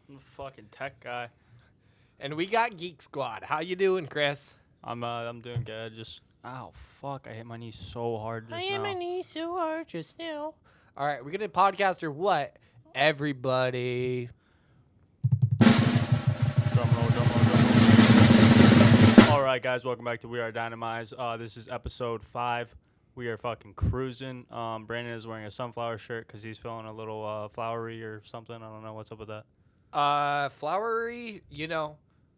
I'm a fucking tech guy. And we got Geek Squad. How you doing, Chris? I'm doing good. Just ow, fuck! I hit my knee so hard just I hit now. my knee so hard just now. All right, we're gonna podcast or what? Everybody. Drum roll. All right, guys, welcome back to We Are Dynamize. This is episode 5. We are fucking cruising. Brandon is wearing a sunflower shirt because he's feeling a little flowery or something. I don't know what's up with that. Flowery,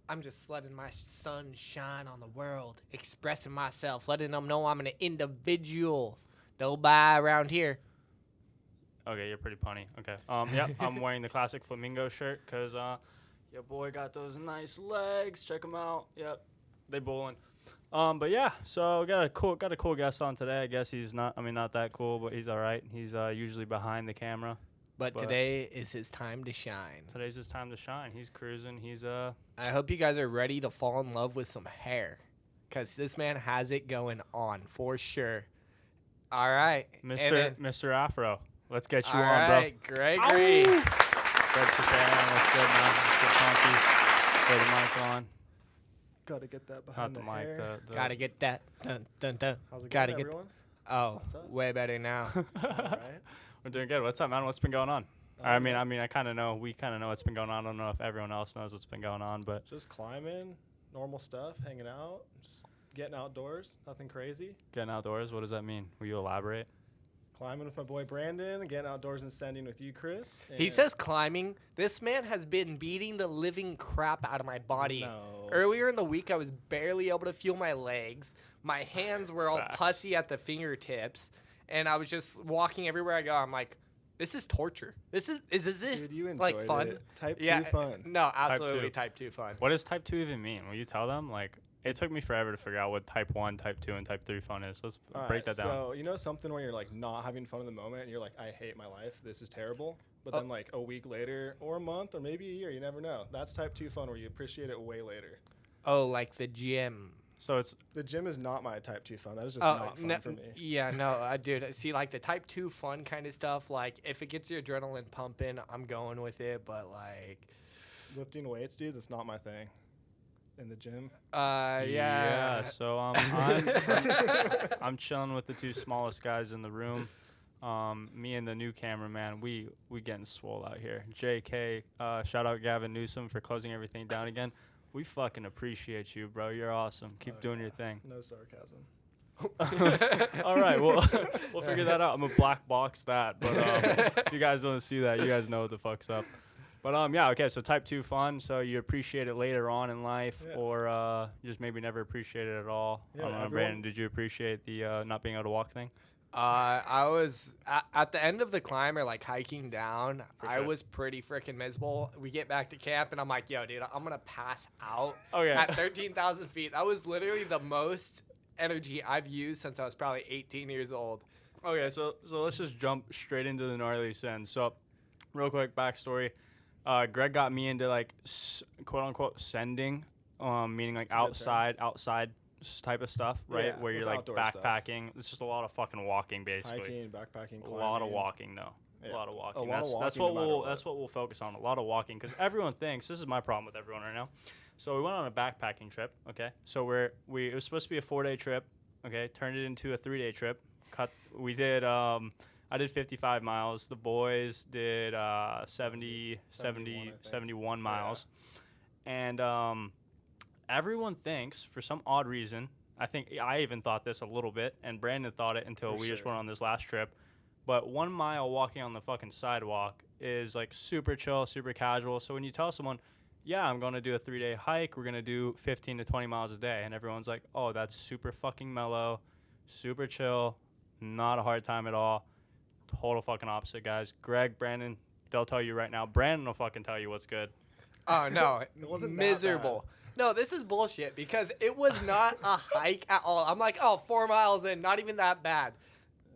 I'm just letting my sun shine on the world, expressing myself, letting them know I'm an individual. Nobody around here. Okay, you're pretty punny. Okay. Yep, I'm wearing the classic flamingo shirt because your boy got those nice legs. Check them out. Yep, they bowling. But yeah, so got a cool guest on today. I guess he's not that cool, but he's all right. He's usually behind the camera. But today is his time to shine. Today's his time to shine. He's cruising. I hope you guys are ready to fall in love with some hair, because this man has it going on for sure. All right. Mr. Afro. Let's get you all on, right, bro. Gregory. Greg Seferian. What's good, man? Let's get funky. Throw the mic on. Gotta get that behind Not the the mic. hair. Gotta get that. Dun, dun, dun. How's it Gotta going, get. everyone? Oh, What's up? way better now. All right. We're doing good. What's up, man? What's been going on? I kind of know. We kind of know what's been going on. I don't know if everyone else knows what's been going on, but Just climbing, normal stuff, hanging out, just getting outdoors, nothing crazy. getting outdoors. What does that mean? Will you elaborate? Climbing with my boy Brandon, getting outdoors and sending with you, Chris. He and- says climbing. This man has been beating the living crap out of my body. No. Earlier in the week, I was barely able to feel my legs. My hands were all Facts. pussy at the fingertips, and I was just walking everywhere I go. I'm like, this is torture. Is this Dude, you like enjoyed fun? it. Type 2 Yeah, fun. no, absolutely two. type 2 fun. What does type 2 even mean? Will you tell them? Like, it took me forever to figure out what type 1, type 2, and type 3 fun is. Let's All break right, that down. So, something where you're like not having fun in the moment and you're like, I hate my life. This is terrible. But then like a week later or a month or maybe a year, you never know. That's type 2 fun where you appreciate it way later. Oh, like the gym. So it's The gym is not my type 2 fun. That is just not fun for me. Yeah, no, dude. See, like the type 2 fun kind of stuff, like if it gets your adrenaline pumping, I'm going with it. But like, Lifting weights, dude, that's not my thing. In the gym. yeah. So I'm chilling with the two smallest guys in the room. Me and the new cameraman, we getting swole out here. JK, shout out Gavin Newsom for closing everything down again. We fucking appreciate you, bro. You're awesome. Keep doing your thing. No sarcasm. All right, we'll figure that out. I'm gonna black box that, but if you guys don't see that, you guys know what the fuck's up. But yeah, okay. So type 2 fun. So you appreciate it later on in life, or just maybe never appreciate it at all. Yeah, I don't know, everyone- Brandon. Did you appreciate the not being able to walk thing? I was at the end of the climb or like hiking down. For I sure. was pretty freaking miserable. We get back to camp and I'm like, yo, dude, I'm gonna pass out Okay. at 13,000 feet. That was literally the most energy I've used since I was probably 18 years old. Okay, so let's just jump straight into the gnarly send. So, real quick backstory. Greg got me into like quote unquote sending, meaning like That's a good term. outside type of stuff, right? Yeah, Where you're with like outdoor stuff. backpacking. It's just a lot of fucking walking, basically. Hiking, backpacking, A climbing. lot of walking, though. Yeah. A lot of walking. A lot of That's walking what no matter we'll what. that's what we'll focus on. A lot of walking, because everyone thinks this is my problem with everyone right now. So we went on a backpacking trip. Okay, so it was supposed to be a 4-day trip. Okay, turned it into a 3-day trip. We did. I did 55 miles. The boys did 71 miles. And everyone thinks, for some odd reason, I think I even thought this a little bit, and Brandon thought it until For we just sure. went on this last trip. But 1 mile walking on the fucking sidewalk is like super chill, super casual. So when you tell someone, yeah, I'm going to do a 3-day hike, we're going to do 15 to 20 miles a day, and everyone's like, oh, that's super fucking mellow, super chill, not a hard time at all. Total fucking opposite, guys. Greg, Brandon, they'll tell you right now. Brandon will fucking tell you what's good. Oh no, It wasn't that miserable. No, this is bullshit because it was not a hike at all. I'm like, oh, 4 miles in, not even that bad.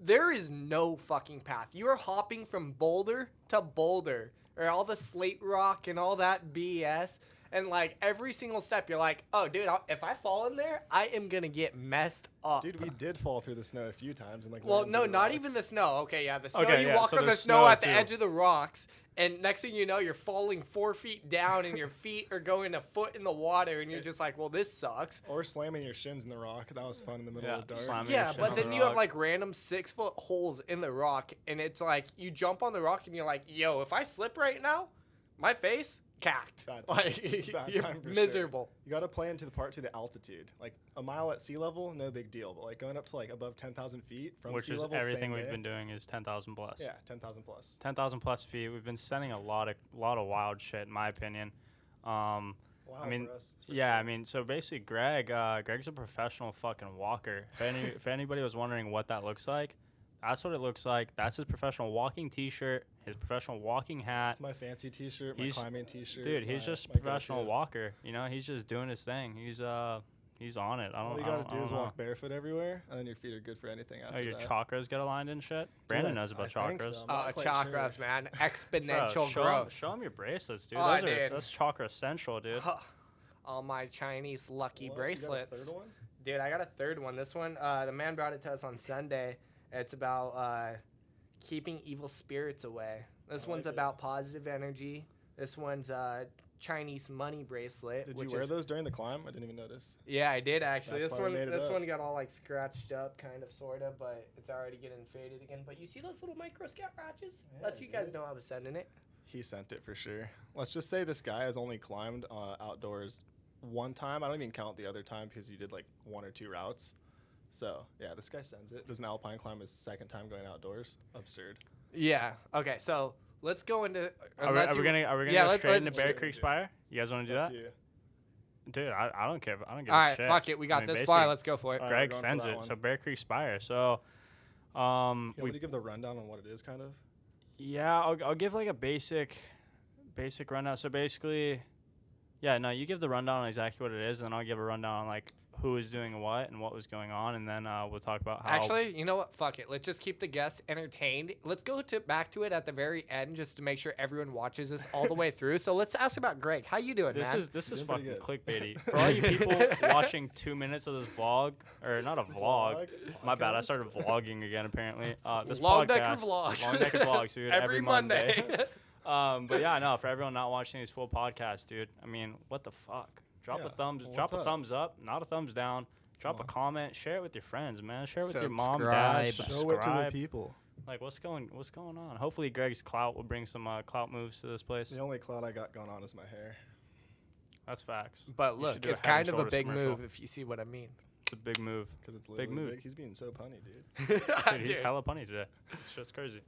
There is no fucking path. You are hopping from boulder to boulder, or all the slate rock and all that BS. And like every single step, you're like, oh, dude, if I fall in there, I am gonna get messed up. Dude, we did fall through the snow a few times and like. Well, ran no, through the not rocks. even the snow. Okay, yeah, the snow. Okay, you yeah, walk so on the there's snow snow at the too. edge of the rocks, And next thing you know, you're falling 4 feet down and your feet are going a foot in the water. And you're just like, well, this sucks. Or slamming your shins in the rock. That was fun in the middle Yeah, of the dark. slamming Yeah, your shit but on then the you have rock. like random 6-foot holes in the rock. And it's like you jump on the rock and you're like, yo, if I slip right now, my face, cacked. Bad time. Like, Bad you're time for sure. miserable. You got to play into the altitude. Like a mile at sea level, no big deal. But like going up to like above 10,000 feet from Which sea is level, everything same we've day. been doing is 10,000 plus. Yeah, 10,000 plus. 10,000 plus feet. We've been sending a lot of wild shit, in my opinion. Wow, I mean, for us, for yeah, sure. I mean, so basically, Greg's a professional fucking walker. If anybody was wondering what that looks like, that's what it looks like. That's his professional walking T-shirt, his professional walking hat. That's my fancy T-shirt, my He's- climbing T-shirt. Dude, he's just a my professional go-to. walker. You know, he's just doing his thing. He's on it. All you gotta do is walk barefoot everywhere, and then your feet are good for anything after Oh, your that. chakras get aligned and shit. Brandon knows about I think chakras. so. I'm not quite Chakras, sure. man. Bro, Exponential show growth. him your bracelets, dude. Oh, That's chakra central, dude. All my Chinese lucky What? bracelets. You got a third one? Dude, I got a third one. This one, the man brought it to us on Sunday. It's about keeping evil spirits away. This I one's like it. about positive energy. This one's Chinese money bracelet. Did which you wear is- those during the climb? I didn't even notice. Yeah, I did actually. That's This why we one, made it this up. one got all like scratched up, kind of, sorta, but it's already getting faded again. But you see those little micro scratches? Yeah, Lets you guys dude. know I was sending it. He sent it for sure. Let's just say this guy has only climbed outdoors one time. I don't even count the other time because you did like 1 or 2 routes. So yeah, this guy sends it. Does an alpine climb his second time going outdoors? Absurd. Yeah. Okay. So let's go into. Are we gonna Yeah, go let's- straight into let's- Bear let's do Creek it. Spire? You guys want to do It's up that? to you. Dude, I don't care. I don't give All a right. shit. Fuck it. We got I mean, this basically, far. Let's go for it. All right, Greg we're going for sends that it. one. So Bear Creek Spire. So, Yeah, we would you give the rundown on what it is, kind of? yeah, I'll give like a basic rundown. So basically, yeah, no, you give the rundown on exactly what it is, and then I'll give a rundown on like who was doing what and what was going on, and then we'll talk about how. Actually, you know what? Fuck it. Let's just keep the guests entertained. Let's go back to it at the very end, just to make sure everyone watches this all the way through. So let's ask about Greg. How you doing, this man? is Doing fucking pretty clickbaity. For all you people watching 2 minutes of this vlog, or not a vlog. My bad. I Podcast? started vlogging again. Apparently, this Longnecker podcast, vlogs. Longnecker vlogs, dude. Every Monday. But yeah, no, for everyone not watching these full podcasts, dude. I mean, what the fuck? Drop Yeah, a thumbs, well, drop a what's up? thumbs up, not a thumbs down. Drop a Come on. comment, share it with your friends, man. Share it with your mom, dad. Subscribe. Show it to the Subscribe. people. Like, what's going on? Hopefully, Greg's clout will bring some clout moves to this place. The only cloud I got going on is my hair. That's facts. But You should look, do a it's Head and kind of a Shoulders big commercial. move if you see what I mean. It's a big move. Because it's Big literally move. big. He's being so punny, dude. Dude, he's hella punny today. It's just crazy.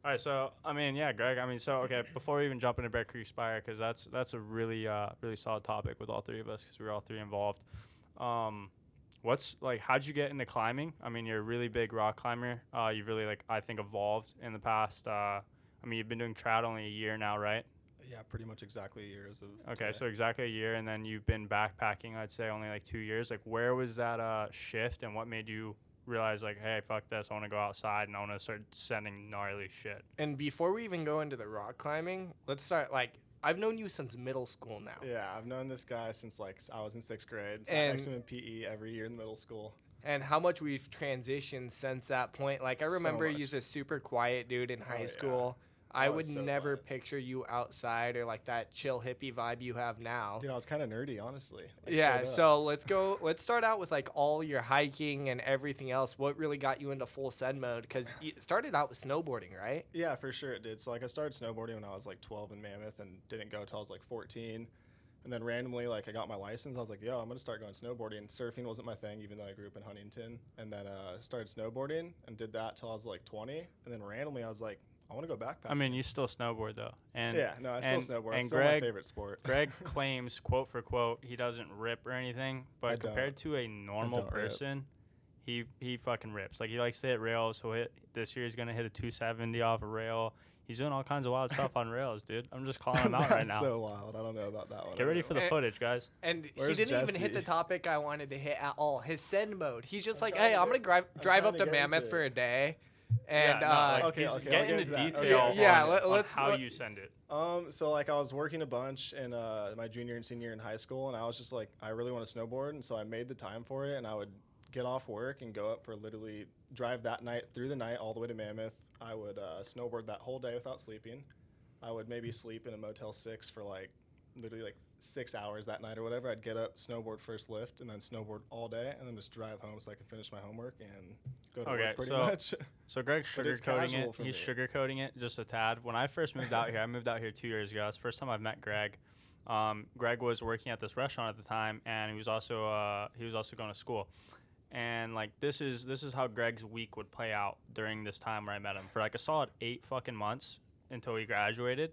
All right, so I mean, yeah, Greg. I mean, so okay, before we even jump into Bear Creek Spire, because that's a really really solid topic with all three of us, because we were all three involved. What's like? How'd you get into climbing? I mean, you're a really big rock climber. You've really I think evolved in the past. I mean, you've been doing trad only a year now, right? Yeah, pretty much exactly years of. Okay, today. so exactly a year, and then you've been backpacking. I'd say only like 2 years. Like, where was that shift, and what made you realize like, hey, fuck this, I want to go outside and I want to start sending gnarly shit? And before we even go into the rock climbing, let's start. I've known you since middle school now. Yeah, I've known this guy since I was in 6th grade. Sat And- next to him in PE every year in middle school. And how much we've transitioned since that point. Like, I So remember you much. as a super quiet dude in Oh, high yeah. school. I I would was so never quiet. picture you outside or like that chill hippie vibe you have now. Dude, I was kind of nerdy, honestly. Yeah, straight up. so let's start out with like all your hiking and everything else. What really got you into full send mode? Because you started out with snowboarding, right? Yeah, for sure it did. So I started snowboarding when I was 12 in Mammoth and didn't go till I was 14. And then randomly I got my license. I was like, yo, I'm gonna start going snowboarding. Surfing wasn't my thing, even though I grew up in Huntington. And then started snowboarding and did that till I was 20. And then randomly I was like, I want to go backpacking. I mean, you still snowboard though, and yeah, no, I still snowboard. And It's still Greg, my favorite sport. Greg claims, quote for quote, he doesn't rip or anything, but I don't. compared to a normal don't rip. person, he fucking rips. Like, he likes to hit rails. So this year he's gonna hit a 270 off a rail. He's doing all kinds of wild stuff on rails, dude. I'm just calling him out right now. That's so wild. I don't know about that one. Get ready for the Eh, footage, guys. And Where's he didn't even hit the Jesse? topic I wanted to hit at all. His send mode. He's just I'm like, trying hey, to I'm gonna get- drive I'm up trying to to get Mammoth into for it. a day, and yeah, no, like, Okay, he's okay, I'll get get into into that. detail Okay. Yeah, on, let's- how let- you send it. So I was working a bunch in my junior and senior in high school, and I was just I really want to snowboard, and so I made the time for it, and I would get off work and go up for literally drive that night through the night all the way to Mammoth. I would snowboard that whole day without sleeping. I would maybe sleep in a Motel 6 for like literally like 6 hours that night or whatever. I'd get up, snowboard first lift, and then snowboard all day, and then just drive home so I can finish my homework and go to work pretty much. So Greg's But it's sugarcoating casual it. for He's me. sugarcoating it just a tad. When I first moved out here, I moved out here 2 years ago. It's the first time I've met Greg. Greg was working at this restaurant at the time, and he was also going to school. And like this is how Greg's week would play out during this time where I met him for like a solid 8 fucking months until he graduated.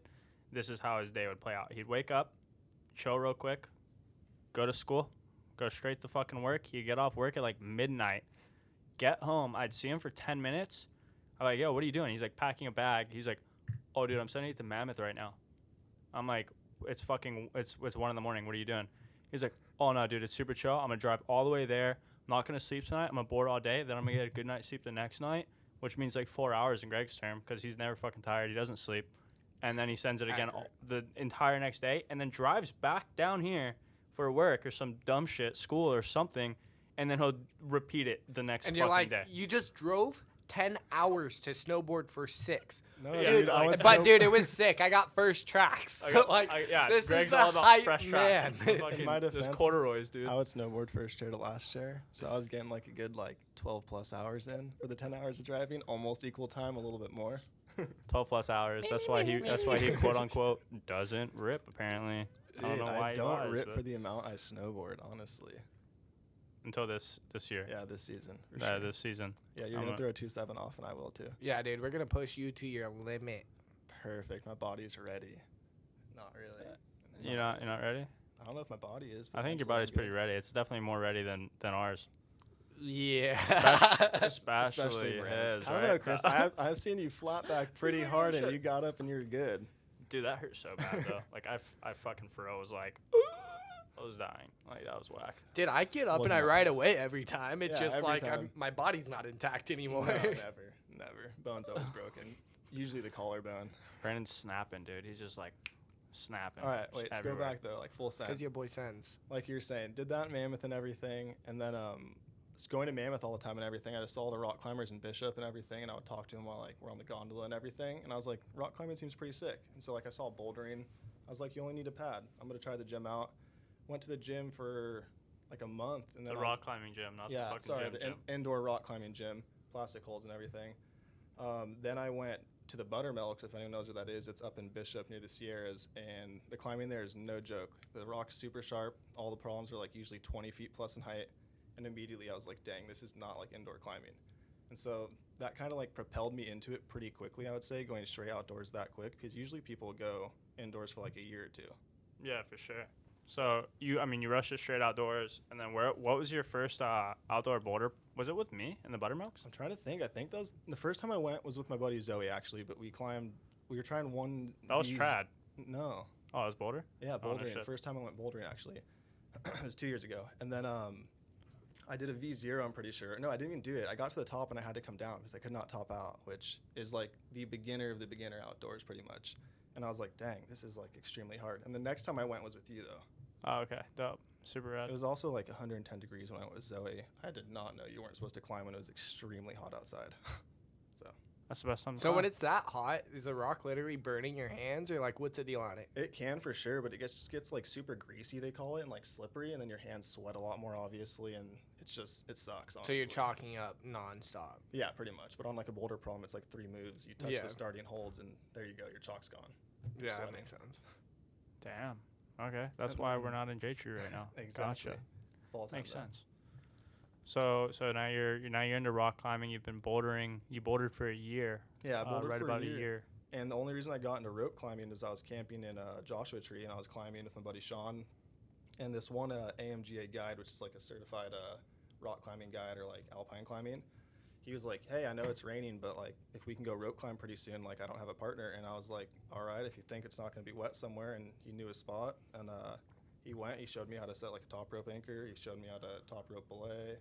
This is how his day would play out. He'd wake up, chill real quick, go to school, go straight to fucking work. He'd get off work at like midnight, get home. I'd see him for 10 minutes. I'm like, yo, what are you doing? He's like packing a bag. He's like, oh, dude, I'm sending it to Mammoth right now. I'm like, it's 1 in the morning. What are you doing? He's like, oh, no, dude, it's super chill. I'm going to drive all the way there. I'm not going to sleep tonight. I'm going to board all day. Then I'm going to get a good night's sleep the next night, which means like 4 hours in Greg's term because he's never fucking tired. He doesn't sleep. And then he sends it again the entire next day and then drives back down here for work or some dumb shit, school or something, and then he'll repeat it the next And fucking you're like, day. you just drove 10 hours to snowboard for 6. No, Yeah, dude, Dude, it was sick. I got first tracks. This Greg's is the all about hype fresh man. tracks. Fucking, my those defense, corduroys, dude. I would snowboard first chair to last chair, so I was getting like a good like 12 plus hours in for the 10 hours of driving, almost equal time, a little bit more. 12 plus hours. That's why he quote unquote doesn't rip. Apparently, Dude, I don't know why I he don't lies, rip but for the amount I snowboard, honestly. until this year. Yeah, this season. For sure. This season. Yeah, you're gonna throw a 2.7 off, and I will too. Yeah, dude, we're going to push you to your limit. Perfect. My body's ready. Not really. You're not ready? I don't know if my body is. But I think your mentally body's I'm pretty good. ready. It's definitely more ready than ours. Yeah. Especially Brandon. his, I don't right? know, Chris. I've seen you flat back pretty like, hard, oh, and shit. you got up and you're good. Dude, that hurt so bad though. Like I fucking froze. Like I was dying. Like that was whack. Dude, I get up and Wasn't I that ride away every time. It's Yeah, just every like time. my body's not intact anymore. No, never. Bone's always broken. Usually the collarbone. Brandon's snapping, dude. He's just like snapping. All right, just wait. Let's go everywhere. back though, like full send. Because your boy sends. Like you're saying, did that in Mammoth and everything, and then going to Mammoth all the time and everything. I just saw all the rock climbers in Bishop and everything, and I would talk to them while like we're on the gondola and everything. And I was like, rock climbing seems pretty sick. And so like I saw bouldering. I was like, you only need a pad. I'm gonna try the gym out. Went to the gym for like a month, and then The rock climbing gym, not the fucking gym. indoor rock climbing gym, plastic holds and everything. Then I went to the Buttermilks, if anyone knows where that is. It's up in Bishop near the Sierras, and the climbing there is no joke. The rock's super sharp. All the problems are like usually 20 feet plus in height, and immediately I was like, dang, this is not like indoor climbing. And so that kind of like propelled me into it pretty quickly, I would say, going straight outdoors that quick, because usually people go indoors for like a year or two. Yeah, for sure. So you rushed it straight outdoors, and then what was your first outdoor boulder? Was it with me in the Buttermilks? I'm trying to think. I think that was the first time I went was with my buddy Zoe, actually, but we were trying one. That was trad. No. Oh, it was boulder? Yeah, Oh, no bouldering. shit. First time I went bouldering, actually. It was 2 years ago. And then I did a V0, I'm pretty sure. No, I didn't even do it. I got to the top and I had to come down because I could not top out, which is like the beginner of the beginner outdoors pretty much. And I was like, dang, this is like extremely hard. And the next time I went was with you, though. Oh, okay. Dope. Super rad. It was also like 110 degrees when I went with Zoe. I did not know you weren't supposed to climb when it was extremely hot outside. That's the best time to So climb. when it's that hot, is the rock literally burning your hands, or like what's the deal on it? It can for sure, but it just gets like super greasy, they call it, and like slippery, and then your hands sweat a lot more, obviously, and it sucks, honestly. So you're chalking up nonstop. Yeah, pretty much. But on like a boulder problem, it's like 3 moves. You touch Yeah. the starting holds, and there you go, your chalk's gone. Yeah, that Sweating. makes sense. Damn. Okay. That's And why then- we're not in J Tree right now. Exactly. Gotcha. Fall time Makes though. sense. So now you're into rock climbing. You've been bouldering. You bouldered for a year. Yeah, I bouldered right for about a year. year. And the only reason I got into rope climbing is I was camping in Joshua Tree, and I was climbing with my buddy Sean, and this one AMGA guide, which is like a certified rock climbing guide or like alpine climbing. He was like, hey, I know it's raining, but like if we can go rope climb pretty soon, like I don't have a partner. And I was like, all right, if you think it's not going to be wet somewhere. And he knew a spot, and he went. He showed me how to set like a top rope anchor. He showed me how to top rope belay.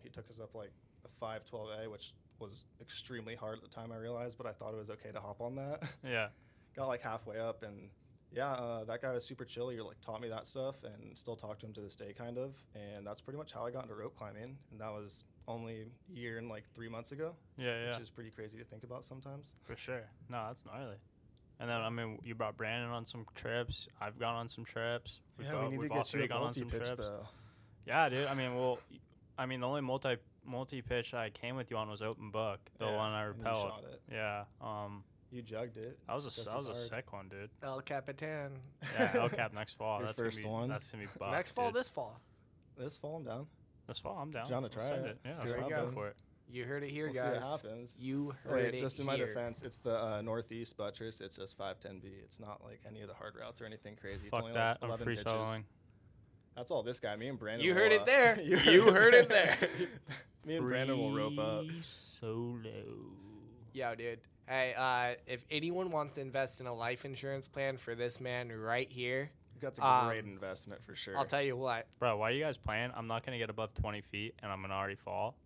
He took us up like a 512A, which was extremely hard at the time, I realized, but I thought it was okay to hop on that. Yeah. Got like halfway up, and yeah, that guy was super chill. He like taught me that stuff, and still talk to him to this day, kind of. And that's pretty much how I got into rope climbing, and that was only a year and like 3 months ago, Yeah. which is pretty crazy to think about sometimes. For sure. No, that's gnarly. And then, I mean, you brought Brandon on some trips. I've gone on some trips. We need to we've all get you three a gone on some multi-pitch, trips. though. Yeah, dude. I mean, the only multi-pitch I came with you on was open book, the one I and you repelled. shot it. Yeah. You jugged it. That was just a as hard. sick one, dude. El Capitan. Yeah, LCAP next fall. Your That's first gonna be, one? That's gonna be buff, Next fall, dude. this fall. This fall, I'm down. This fall, I'm down. Down to We'll try send it. Yeah, See let's what go happens. for it. You heard it here, We'll guys. see what happens. You heard Wait, it just in my here. defense, it's the northeast buttress. It's just 510B. It's not like any of the hard routes or anything crazy. It's Fuck only that. like I'm 11 pitches. freestyling. That's all this guy. Me and Brandon. You will, heard it there. you You heard it there. Me and Brandon will rope up. Free solo. Yo, dude. Hey, if anyone wants to invest in a life insurance plan for this man right here, That's a great investment for sure. I'll tell you what. Bro, why are you guys playing? I'm not going to get above 20 feet, and I'm going to already fall.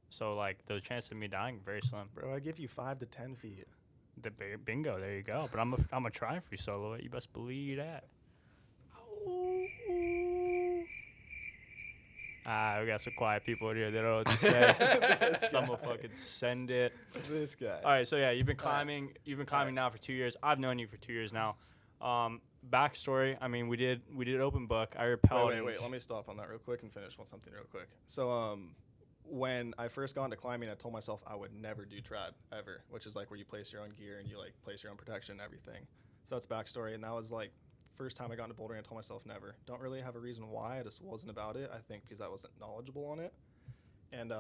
So, like, the chance of me dying, very slim. Bro, I give you 5 to 10 feet. Bingo, there you go. But I'm going to try and free solo it. You best believe that. We got some quiet people in here. They don't know what to say. Someone fucking send it. This guy. All right, so yeah, you've been climbing. You've been climbing now for 2 years. I've known you for 2 years now. Backstory. I mean, we did open book. I repelled. Wait. Let me stop on that real quick and finish on something real quick. So, when I first got into climbing, I told myself I would never do trad ever, which is like where you place your own gear and you like place your own protection and everything. So that's backstory, and that was like first time I got into bouldering. I told myself never. Don't really have a reason why. I just wasn't about it. I think because I wasn't knowledgeable on it, and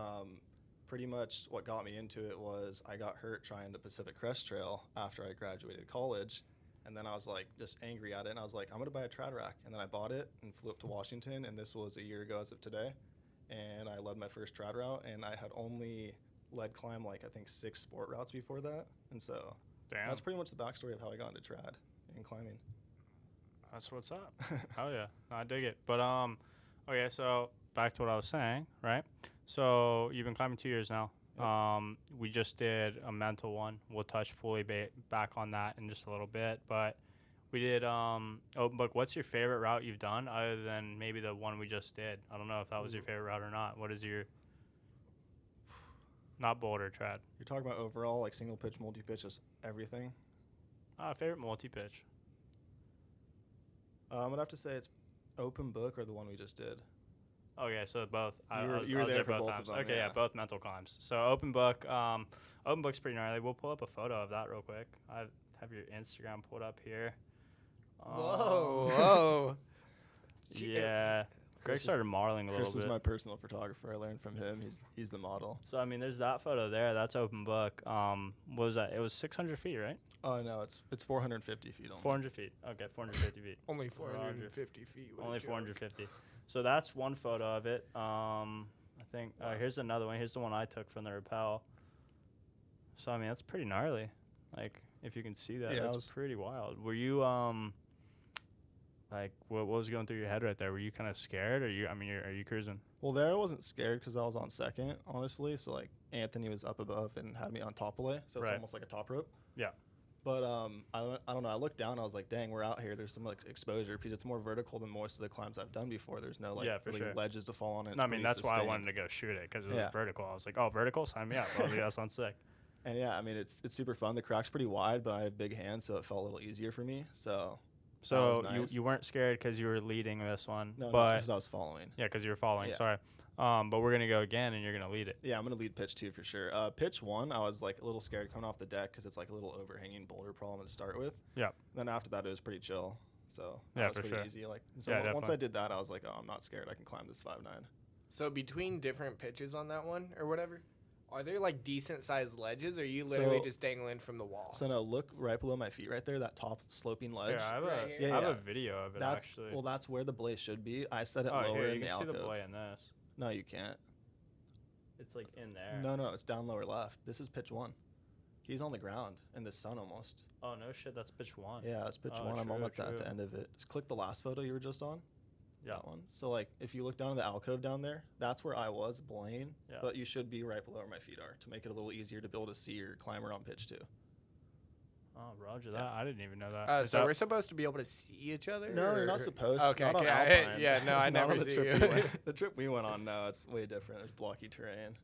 pretty much what got me into it was I got hurt trying the Pacific Crest Trail after I graduated college. And then I was like just angry at it, and I was like, I'm gonna buy a trad rack. And then I bought it and flew up to Washington, and this was a year ago as of today. And I led my first trad route, and I had only led climb like I think 6 sport routes before that. And so Damn. that's pretty much the backstory of how I got into trad and climbing. That's what's up. Hell yeah, I dig it. But okay, so back to what I was saying, right? So you've been climbing 2 years now. Yep. We just did a mental one. We'll touch fully back on that in just a little bit. But we did open book. What's your favorite route you've done other than maybe the one we just did? I don't know if that was your favorite route or not. What is your not boulder trad? You're talking about overall like single pitch, multi pitch, just everything. Favorite multi pitch. I'm gonna have to say it's open book or the one we just did. Okay, so both. You were there for both times. of them. Okay, yeah, both mental climbs. So open book. Open book's pretty gnarly. We'll pull up a photo of that real quick. I have your Instagram pulled up here. Whoa. Yeah. Greg started modeling a little Chris bit. is my personal photographer. I learned from him. He's the model. So I mean, there's that photo there. That's open book. What was that? It was 600 feet, right? Oh no, it's 450 feet only. 400 feet. Okay, 450 feet. Only 450 feet. What a Only joke. 450. So that's one photo of it. I think here's another one. Here's the one I took from the rappel. So I mean, that's pretty gnarly. Like if you can see that, Yeah, that's pretty wild. Were you like what was going through your head right there? Were you kind of scared, or are you cruising? Well, there I wasn't scared because I was on second, honestly. So like Anthony was up above and had me on top belay, so it's Right. almost like a top rope. Yeah. But I don't know. I looked down. I was like, dang, we're out here. There's some like exposure because it's more vertical than most of the climbs I've done before. There's no like Yeah, for really sure. ledges to fall on. And No, I it's mean pretty that's why I sustained. wanted to go shoot it because it was Yeah. vertical. I was like, oh, vertical, sign me up. Oh, yeah, that sounds sick. And yeah, I mean it's super fun. The crack's pretty wide, but I have big hands, so it felt a little easier for me. So So that was nice. you weren't scared because you were leading this one, no, but because I was following. yeah, because you were following. Yeah. Sorry. But we're gonna go again, and you're gonna lead it. Yeah, I'm gonna lead pitch 2 for sure. Pitch 1, I was like a little scared coming off the deck because it's like a little overhanging boulder problem to start with. Yeah. Then after that, it was pretty chill. So that Yeah, was for pretty sure. easy. Like so Yeah, once I definitely. did that, I was like, oh, I'm not scared. I can climb this 5.9. So between different pitches on that one or whatever, are there like decent sized ledges, or are you literally So- just dangling from the wall? So no, look right below my feet right there, that top sloping ledge. Yeah, I have Right here. I have Yeah. a video of it That's actually. well, that's where the belay should be. I set it oh, lower here, in you the can see alcove. the belay in this. No, you can't. It's like in there. No, it's down lower left. This is pitch 1. He's on the ground in the sun almost. Oh no shit, that's pitch 1. Yeah, that's pitch Oh, 1. I'm true, almost at true. the end of it. Just click the last photo you were just on. Yeah. That one. So like if you look down in the alcove down there, that's where I was belaying. Yeah. But you should be right below where my feet are to make it a little easier to be able to see your climber on pitch 2. Oh, roger that. I didn't even know that. Is So that- we're supposed to be able to see each other? No, you're not or- supposed. Okay, not on okay, Alpine. yeah, no, I Not never on the see trip you. we went- the trip we went on, no, it's way different. It's blocky terrain.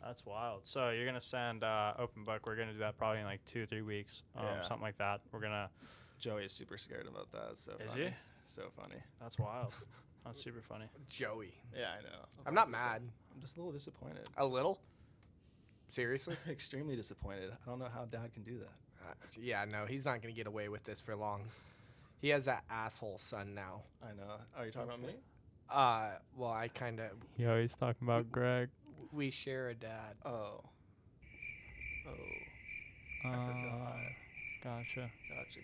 That's wild. So you're gonna send open book. We're gonna do that probably in like 2 or 3 weeks, Yeah. something like that. We're gonna. Joey's super scared about that. It's so Is funny. he? So funny. That's wild. That's super funny. Joey. Yeah, I know. I'm not mad. I'm just a little disappointed. A little? Seriously? Extremely disappointed. I don't know how Dad can do that. Yeah, no, he's not going to get away with this for long. He has that asshole son now. I know. Are you talking about me? Well, I kind of... Yo, he's talking about Greg. We share a dad. Oh. I forgot. Gotcha.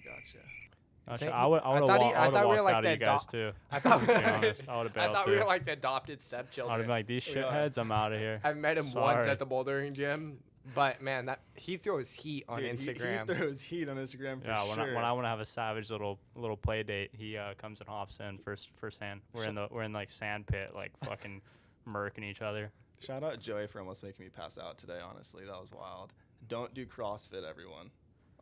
Gotcha. Saying- I would I have thought he- I walked thought we were like out of the you guys too. I thought, To be honest, I would have I bailed thought we too. were like the adopted I would stepchildren. have been like, these We are. shitheads, I'm out of here. I've met him once Sorry. at the bouldering gym, but man, that he throws heat on Dude, Instagram. He throws heat on Instagram for Yeah, sure. when I want to have a savage little play date, he comes and hops in first hand. We're in like sand pit, like fucking murking each other. Shout out Joey for almost making me pass out today. Honestly, that was wild. Don't do CrossFit, everyone.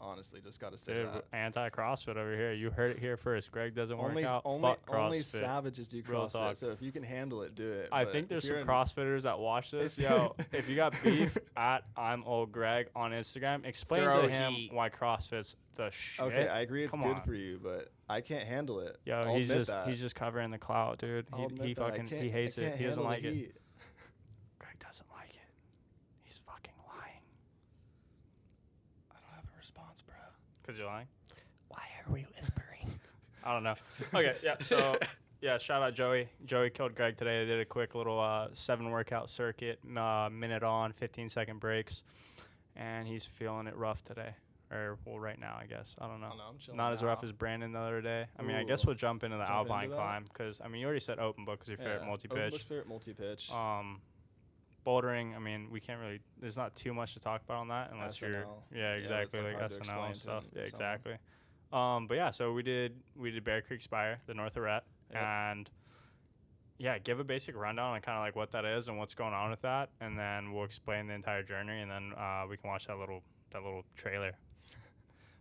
Honestly, just gotta say Dude, that. anti-CrossFit over here. You heard it here first. Greg doesn't Only, work out. only, Fuck CrossFit. only savages do Real CrossFit. talk. So if you can handle it, do it. I But think there's if some you're in- CrossFitters that watch this. Yo, if you got beef at I'm old Greg on Instagram, explain Throw to him heat. why CrossFit's the shit. Okay, I agree it's Come good on. for you, but I can't handle it. Yo, I'll he's admit just that. he's just covering the clout, dude. I'll admit He that. I fucking can't- he hates I it. can't He doesn't handle like the it. heat. Greg doesn't like it. He's fucking lying. I don't have a response, bro. Cause you're lying. Why are we whispering? I don't know. Okay, yeah. So yeah, shout out Joey. Joey killed Greg today. They did a quick little 7 workout circuit, minute on, 15-second breaks, and he's feeling it rough today. Or well, right now, I guess. I don't know. I don't know, I'm chilling Not as rough now. as Brandon the other day. I mean, I Ooh. guess we'll jump into the Jump Alpine into that? climb because I mean, you already said open book because your favorite multi-pitch. Openbook's favorite multi-pitch. Bouldering, I mean, we can't really. There's not too much to talk about on that unless you're. SNL. Yeah, Yeah, it's, exactly, like, like hard to SNL explain and to stuff. Yeah, someone. exactly. But yeah, so we did Bear Creek Spire, the North Arete, Yep. and yeah, give a basic rundown on kind of like what that is and what's going on with that, and then we'll explain the entire journey, and then we can watch that little trailer,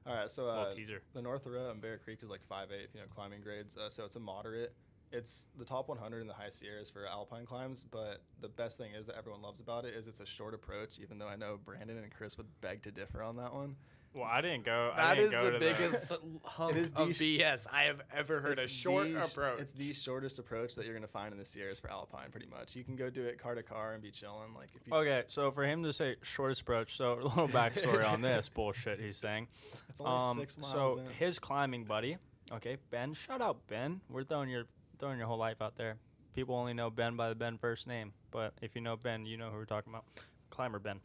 All right, so little teaser. the North Arete on Bear Creek is like 5'8", climbing grades. So it's a moderate. It's the top 100 in the high Sierras for alpine climbs, but the best thing is that everyone loves about it is it's a short approach, even though I know Brandon and Chris would beg to differ on that one. Well, I didn't go. I That didn't is go the to biggest hunk It is of the BS I have ever heard. A short approach. It's the shortest approach that you're gonna find in the Sierras for alpine, pretty much. You can go do it car to car and be chilling. Like if you, Okay, so for him to say shortest approach, so a little backstory on this bullshit he's saying. it's only 6 miles So in. his climbing buddy, okay, Ben. Shout out Ben. We're throwing your whole life out there. People only know Ben by the Ben first name, but if you know Ben, you know who we're talking about. Climber Ben.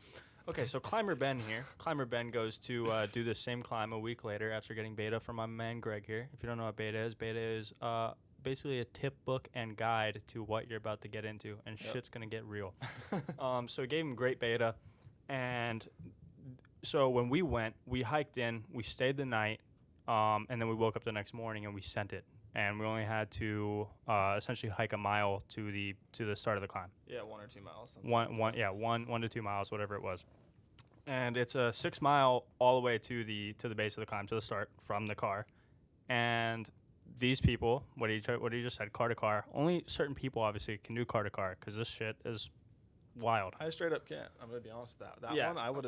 Okay, so Climber Ben here. Climber Ben goes to do the same climb a week later after getting beta from my man Greg here. If you don't know what beta is basically a tip book and guide to what you're about to get into, and Yep. shit's gonna get real. So he gave him great beta, and so when we went, we hiked in, we stayed the night, and then we woke up the next morning and we sent it, and we only had to essentially hike a mile to the start of the climb. Yeah, 1 or 2 miles. something One like that. 1 to 2 miles, whatever it was. And it's a 6 mile all the way to the base of the climb, to the start from the car. And these people, what he just said, car to car. Only certain people obviously can do car to car because this shit is wild. I straight up can't. I'm gonna be honest with that. That Yeah. one I would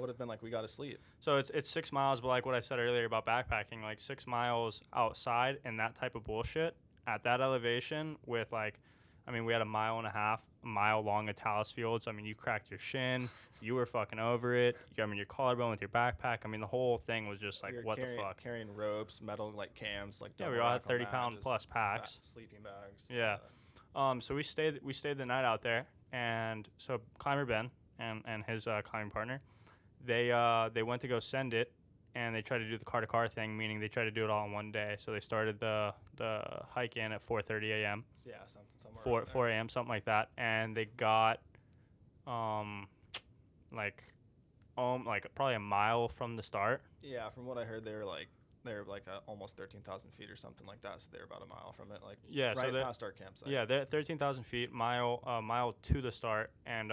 have been like, we gotta sleep. So it's 6 miles, but like what I said earlier about backpacking, like 6 miles outside and that type of bullshit at that elevation with like, I mean, we had a mile and a half, a mile long of talus fields. I mean, you cracked your shin, you were fucking over it. Your collarbone with your backpack. I mean, the whole thing was just like, We were what carrying, the fuck? Carrying ropes, metal like cams, like Yeah, double we all had rack on 30-pound just plus packs. sleeping bags. Yeah. So we stayed the night out there, and so Climber Ben and his climbing partner, they went to go send it, and they tried to do the car to car thing, meaning they tried to do it all in one day. So they started the hike in at 4:30 a.m. Yeah, somewhere. 4 a.m. something like that, and they got like probably a mile from the start. Yeah, from what I heard, they were like almost 13,000 feet or something like that. So they're about a mile from it, like Yeah, so right they're- past our campsite. Yeah, they're at 13,000 feet, mile to the start, and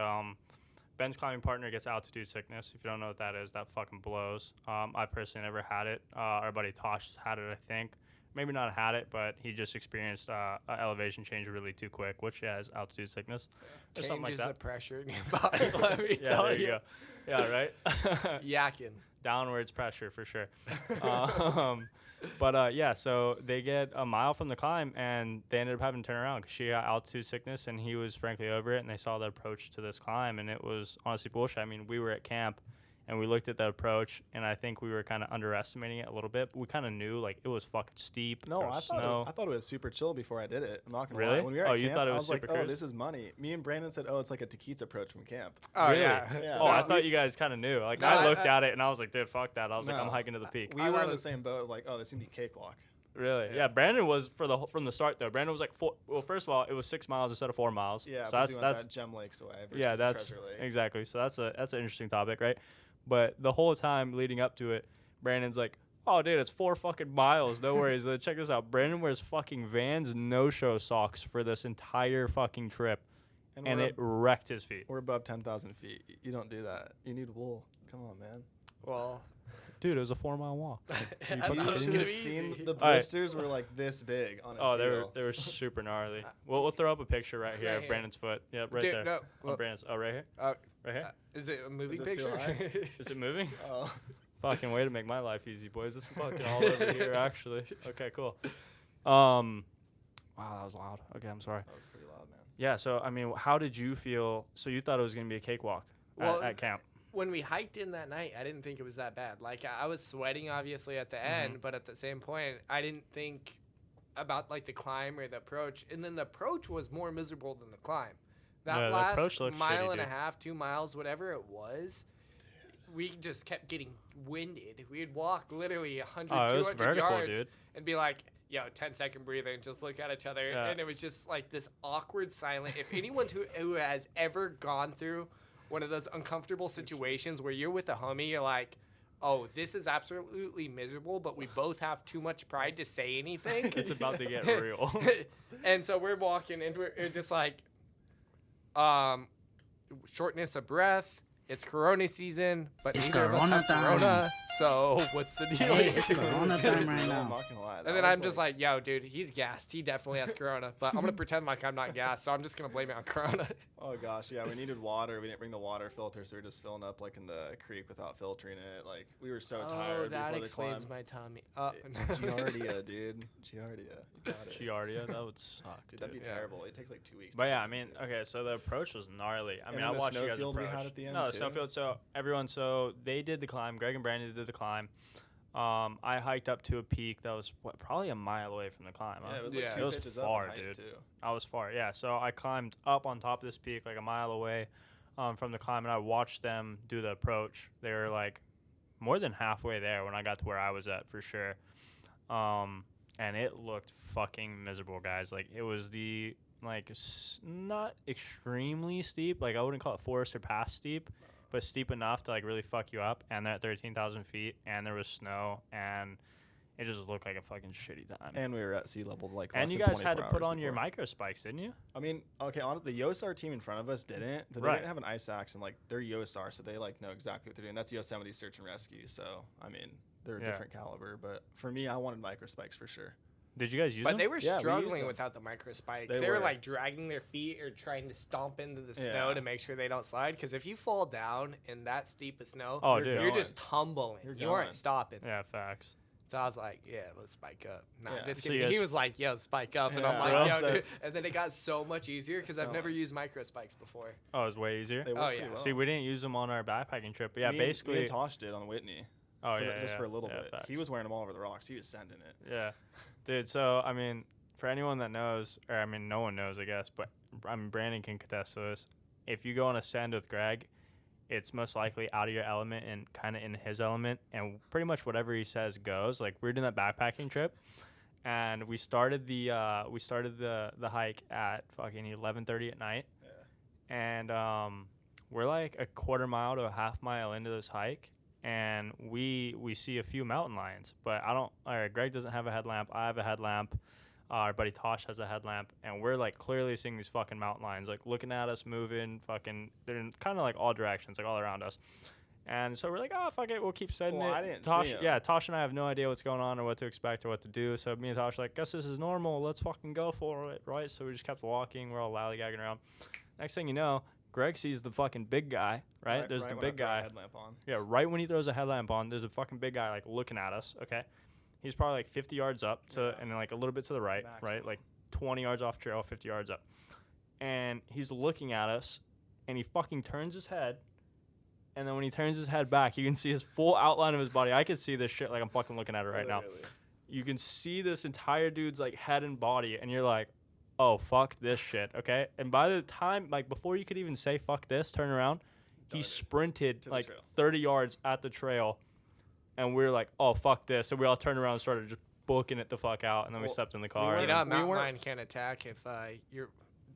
Ben's climbing partner gets altitude sickness. If you don't know what that is, that fucking blows. I personally never had it. Our buddy Tosh had it, I think. maybe not had it, but he just experienced a elevation change really too quick, which is altitude sickness or something like Changes that. the pressure in your body. Let me Yeah, tell there you. you go. Yeah, right. Yakking. Downwards pressure for sure. Yeah, so they get a mile from the climb, and they ended up having to turn around because she got altitude sickness, and he was frankly over it, and they saw the approach to this climb, and it was honestly bullshit. I mean, we were at camp, and we looked at the approach, and I think we were kind of underestimating it a little bit. But we kind of knew, like, it was fucking steep. No, there I was thought snow. It was super chill before I did it. I'm not gonna Really? lie. When we were at Oh, camp, you thought it I was was like, super oh, cruise? this is money. Me and Brandon said, oh, it's like a Taquit's approach from camp. Oh, Really? yeah. Oh, I No, thought you guys kind of knew. Like, No, I I- looked at it, and I was like, dude, fuck that. I was like, I'm No. hiking to the peak. We I were thought in it- the same boat. Like, oh, this is gonna be a cakewalk. Really? Yeah. Brandon was from the start though. Brandon was like well, first of all, it was 6 miles instead of 4 miles. Yeah, so because we went that's that Gem Lakes away. Versus yeah, the that's Treasure Lake. exactly. So that's an interesting topic, right? But the whole time leading up to it, Brandon's like, oh, dude, it's 4 fucking miles. No worries. Then check this out. Brandon wears fucking Vans no-show socks for this entire fucking trip, and we're it wrecked his feet. We're above 10,000 feet. You don't do that. You need wool. Come on, man. Well, Dude, it was a 4-mile walk. I fucking thought it You was should gonna have be seen easy. the All right. blisters were like this big on his Oh, heel. they were super gnarly. We'll throw up a picture right here Right of here. Brandon's foot. Yep, right Dude, there. no, On well, Brandon's. Oh, right here. uh, Right here. is it a moving Is this too picture? high? Is it moving? Oh. Fucking way to make my life easy, boys. It's fucking all over here, actually. Okay, cool. Wow, that was loud. Okay, I'm sorry. That was pretty loud, man. Yeah, so, I mean, how did you feel? So you thought it was going to be a cakewalk Well, at camp. When we hiked in that night, I didn't think it was that bad. Like, I was sweating, obviously, at the Mm-hmm. end, but at the same point, I didn't think about, like, the climb or the approach. And then the approach was more miserable than the climb. That Yeah, the last approach looked mile shitty, and a dude. half, 2 miles, whatever it was, we just kept getting winded. We'd walk literally 100, Oh, it was 200 vertical, yards dude. and be like, yo, 10-second breathing, just look at each other. Yeah. And it was just like this awkward silence. If anyone who has ever gone through one of those uncomfortable situations where you're with a homie, you're like, oh, this is absolutely miserable, but we both have too much pride to say anything. It's about to get real. And so we're walking and we're just like, shortness of breath. It's Corona season, but It's neither of us Corona have time. Corona. So what's the deal? Hey, here? it's Corona time right I'm now. not gonna lie. And then I'm just like, yo, dude, he's gassed. He definitely has Corona. But I'm going to pretend like I'm not gassed, so I'm just going to blame it on Corona. oh gosh, yeah, we needed water. We didn't bring the water filter, so we were just filling up like in the creek without filtering it. Like we were so tired that before the explains climb. my tummy. Giardia, dude. Giardia. You got it. Giardia, that would suck. Dude, that'd be Yeah. terrible. It takes like 2 weeks. But to yeah, get I mean, into. okay, so the approach was gnarly. I And mean, then I the watched you guys snowfield we approach. had at the end, no, the too. snowfield. So everyone, so they did the climb. Greg and Brandon did the climb. I hiked up to a peak that was probably a mile away from the climb. Huh? Yeah, it was Yeah. like It two was pitches far, up in height, dude. too. I was far, yeah. So I climbed up on top of this peak, like a mile away from the climb, and I watched them do the approach. They were like more than halfway there when I got to where I was at, for sure. And it looked fucking miserable, guys. Like it was the not extremely steep. Like I wouldn't call it forest or pass steep, but steep enough to like really fuck you up. And they're at 13,000 feet, and there was snow, and it just looked like a fucking shitty time. And we were at sea level like. And less you than guys had to 24 put hours on your before. micro spikes, didn't you? I mean, okay, on the Yosar team in front of us didn't. But they Right. didn't have an ice axe, and like they're Yosar, so they like know exactly what they're doing. That's Yosemite Search and Rescue, so I mean they're a Yeah. different caliber. But for me, I wanted micro spikes for sure. Did you guys use But them? they were Yeah, we used struggling them. without the micro spikes. They They were were. like dragging their feet or trying to stomp into the snow Yeah. to make sure they don't slide. Because if you fall down in that steep of snow, Oh, You're dude. you're going. just tumbling. You're You going. aren't stopping. Yeah, facts. So I was like, yeah, let's spike up. Nah, Yeah. just So kidding. you He guys- was like, yo, spike up. And I'm Yeah. like, Well, yo, so- dude. And then it got so much easier because I've So never much. used micro spikes before. Oh, it was way easier. They worked Oh, pretty yeah. well. See, we didn't use them on our backpacking trip, but yeah, Me and- basically. me and Tosh did on Whitney. Oh for the- yeah, just yeah, for a little yeah, bit. facts. He was wearing them all over the rocks. He was sending it. Yeah, dude. So I mean, for anyone that knows, or I mean, no one knows, I guess, but I mean, Brandon can contest to this. If you go on a send with Greg, it's most likely out of your element and kind of in his element, and pretty much whatever he says goes. Like we were doing that backpacking trip, and we started the hike at fucking 11:30 at night, and we're like a quarter mile to a half mile into this hike, and we see a few mountain lions, but Greg doesn't have a headlamp. I have a headlamp. Our buddy Tosh has a headlamp, and we're like clearly seeing these fucking mountain lions like looking at us, moving, fucking. They're in kind of like all directions, like all around us. And so we're like, oh, fuck it, we'll keep setting Well, it. I didn't Tosh, see 'em. yeah, Tosh and I have no idea what's going on or what to expect or what to do. So me and Tosh are like, guess this is normal. Let's fucking go for it, right? So we just kept walking. We're all lollygagging around. Next thing you know, Greg sees the fucking big guy, right? There's the when I big throw a guy. headlamp on. Yeah, right when he throws a headlamp on, there's a fucking big guy like looking at us. Okay, he's probably like 50 yards up to, and then like a little bit to the right, right, Maximum. like 20 yards off trail, 50 yards up, and he's looking at us, and he fucking turns his head, and then when he turns his head back, you can see his full outline of his body. I can see this shit like I'm fucking looking at it right now. Literally. You can see this entire dude's like head and body, and you're like, oh fuck this shit, okay? And by the time, like before you could even say fuck this, turn around, he Darted sprinted to the like trail. 30 yards at the trail, and we were like, oh fuck this, and we all turned around and started just booking it the fuck out, and then we Well, stepped in the car. You and know, a then- mountain lion can't attack if you're.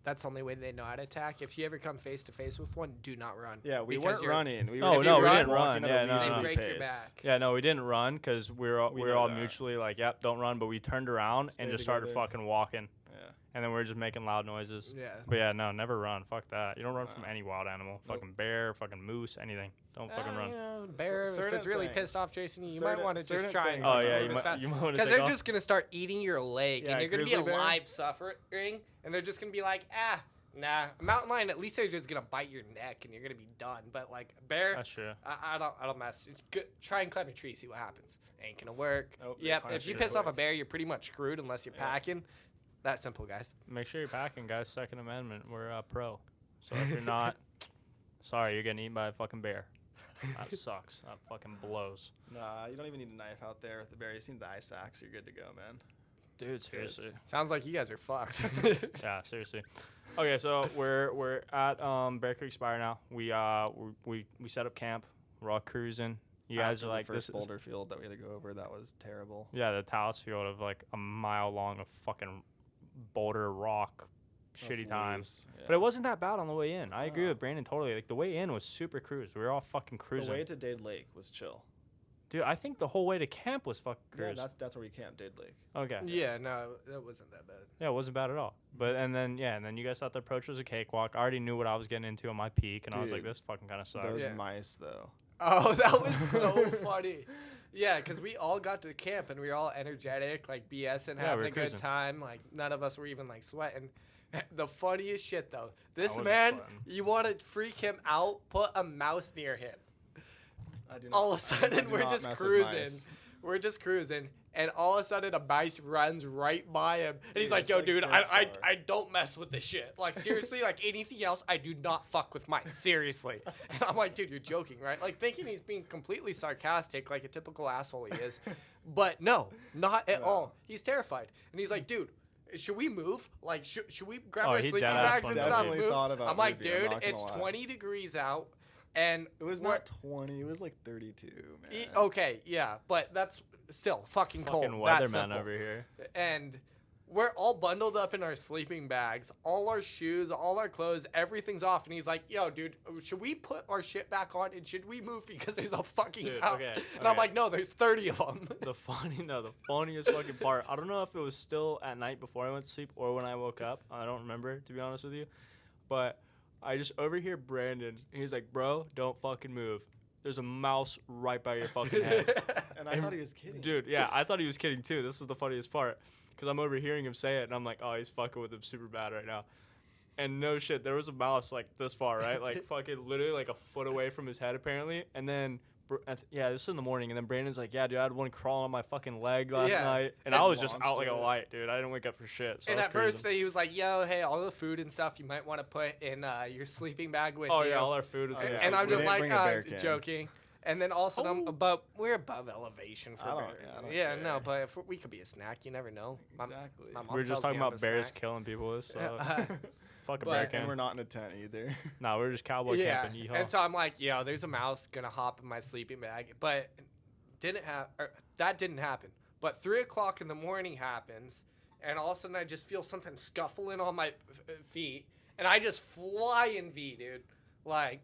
That's the only way they know how to attack. If you ever come face to face with one, do not run. Yeah, we Because weren't you're- running. We Oh, were no, we just didn't walking run. at Yeah, a no, They no. leisurely break your pace. back. yeah, no, we didn't run because we were We all know that. mutually like, yep, don't run, but we turned around Stay and just started together. fucking walking, Yeah. and then we were just making loud noises. Yeah. But yeah, no, never run. Fuck that. You don't run from No. any wild animal. Nope. Fucking bear, fucking moose, anything. Don't fucking run. Bear, if certain it's really things. pissed off chasing you, you might Certain- want to just certain try and things Oh are yeah, move you as might fast. you might want to because take they're off. just gonna start eating your leg, Yeah, and you're gonna be grizzly bear. alive suffering, and they're just gonna be like, nah. A mountain lion, at least they're just gonna bite your neck, and you're gonna be done. But like a bear, That's true. I don't mess. It's good. Try and climb a tree, see what happens. Ain't gonna work. Nope, they Yep. climb If you trees piss off a quick. bear, you're pretty much screwed unless you're Yeah. packing. That simple, guys. Make sure you're packing, guys. Second Amendment. We're pro. So if you're not, sorry, you're getting eaten by a fucking bear. That sucks. That fucking blows. Nah, you don't even need a knife out there with the bear. You just need the ice axe. You're good to go, man. Dude, seriously. Sounds like you guys are fucked. Yeah, seriously. Okay, so we're at Bear Creek Spire now. We set up camp. We're all cruising. You guys After are the like, first this is boulder field that we had to go over. That was terrible. yeah, the talus field of like a mile long of fucking boulder rock, That's shitty time. loose, yeah. But it wasn't that bad on the way in. I agree No. with Brandon totally. Like the way in was super cruise. We were all fucking The cruising. way to Dade Lake was chill. Dude, I think the whole way to camp was fucking cruise. Yeah, that's where we camped, Dade Lake. Okay. Yeah, no, it wasn't that bad. Yeah, it wasn't bad at all. But and then you guys thought the approach was a cakewalk. I already knew what I was getting into on my peak, and I was like, Dude, this fucking kind of sucks. Those Yeah. mice, though. Oh, that was so funny. Yeah, because we all got to camp and we were all energetic, like BSing, Yeah, we having were a good cruising. time. Like none of us were even like sweating. The funniest shit though, this wasn't man, sweating. you want to freak him out? Put a mouse near him. I do All of a I sudden, do we're not just mess with cruising. mice. We're just cruising, and all of a sudden, a mice runs right by him, and he's Dude, like, it's "Yo, like dude, this I far. don't mess with this shit. Like seriously, like anything else, I do not fuck with mice. Seriously." And I'm like, "Dude, you're joking, right?" Like thinking he's being completely sarcastic, like a typical asshole he is, but no, not at No. all. He's terrified, and he's like, "Dude, should we move? Like, should we grab Oh, our he sleeping deadass bags and wanted to stuff? move. Move?" Thought about I'm like, moving, I'm "Dude, not gonna it's lie. 20 degrees out." And It was we're- not 20. It was like 32, man. Okay, yeah, but that's still fucking cold. Fucking That weatherman simple. over here. And we're all bundled up in our sleeping bags, all our shoes, all our clothes, everything's off. And he's like, "Yo, dude, should we put our shit back on and should we move because there's a fucking Dude, house?" okay, And I'm okay. like, "No, there's 30 of them." The funniest fucking part. I don't know if it was still at night before I went to sleep or when I woke up. I don't remember, to be honest with you. But I just overhear Brandon. He's like, "Bro, don't fucking move. There's a mouse right by your fucking head." And I And- thought he was kidding. Dude, yeah, I thought he was kidding too. This is the funniest part. Because I'm overhearing him say it, and I'm like, "Oh, he's fucking with him super bad right now." And no shit, there was a mouse like this far, right? Like fucking literally like a foot away from his head apparently. And then, yeah, this was in the morning. And then Brandon's like, "Yeah, dude, I had one crawling on my fucking leg last Yeah. night." And And I was just launched out like a it. light, dude. I didn't wake up for shit. So And I was at first, cruising. he was like, "Yo, hey, all the food and stuff you might want to put in your sleeping bag with Oh, you." yeah, all our food was Oh, in yeah. there. And I'm we just didn't like, bring a bear can. joking. And then also, Oh. but we're above elevation for I don't- bear. yeah, I don't Yeah, care. no, but if we could be a snack. You never know. Exactly. my mom we were just tells me talking I'm about a bears snack. killing people. So fucking but- bear And can. we're not in a tent either. Nah, we were just cowboy Yeah, camping. Yeehaw. and so I'm like, "Yo, there's a mouse gonna hop in my sleeping bag," but that didn't happen. But 3:00 in the morning happens, and all of a sudden I just feel something scuffling on my feet, and I just fly in V, dude. Like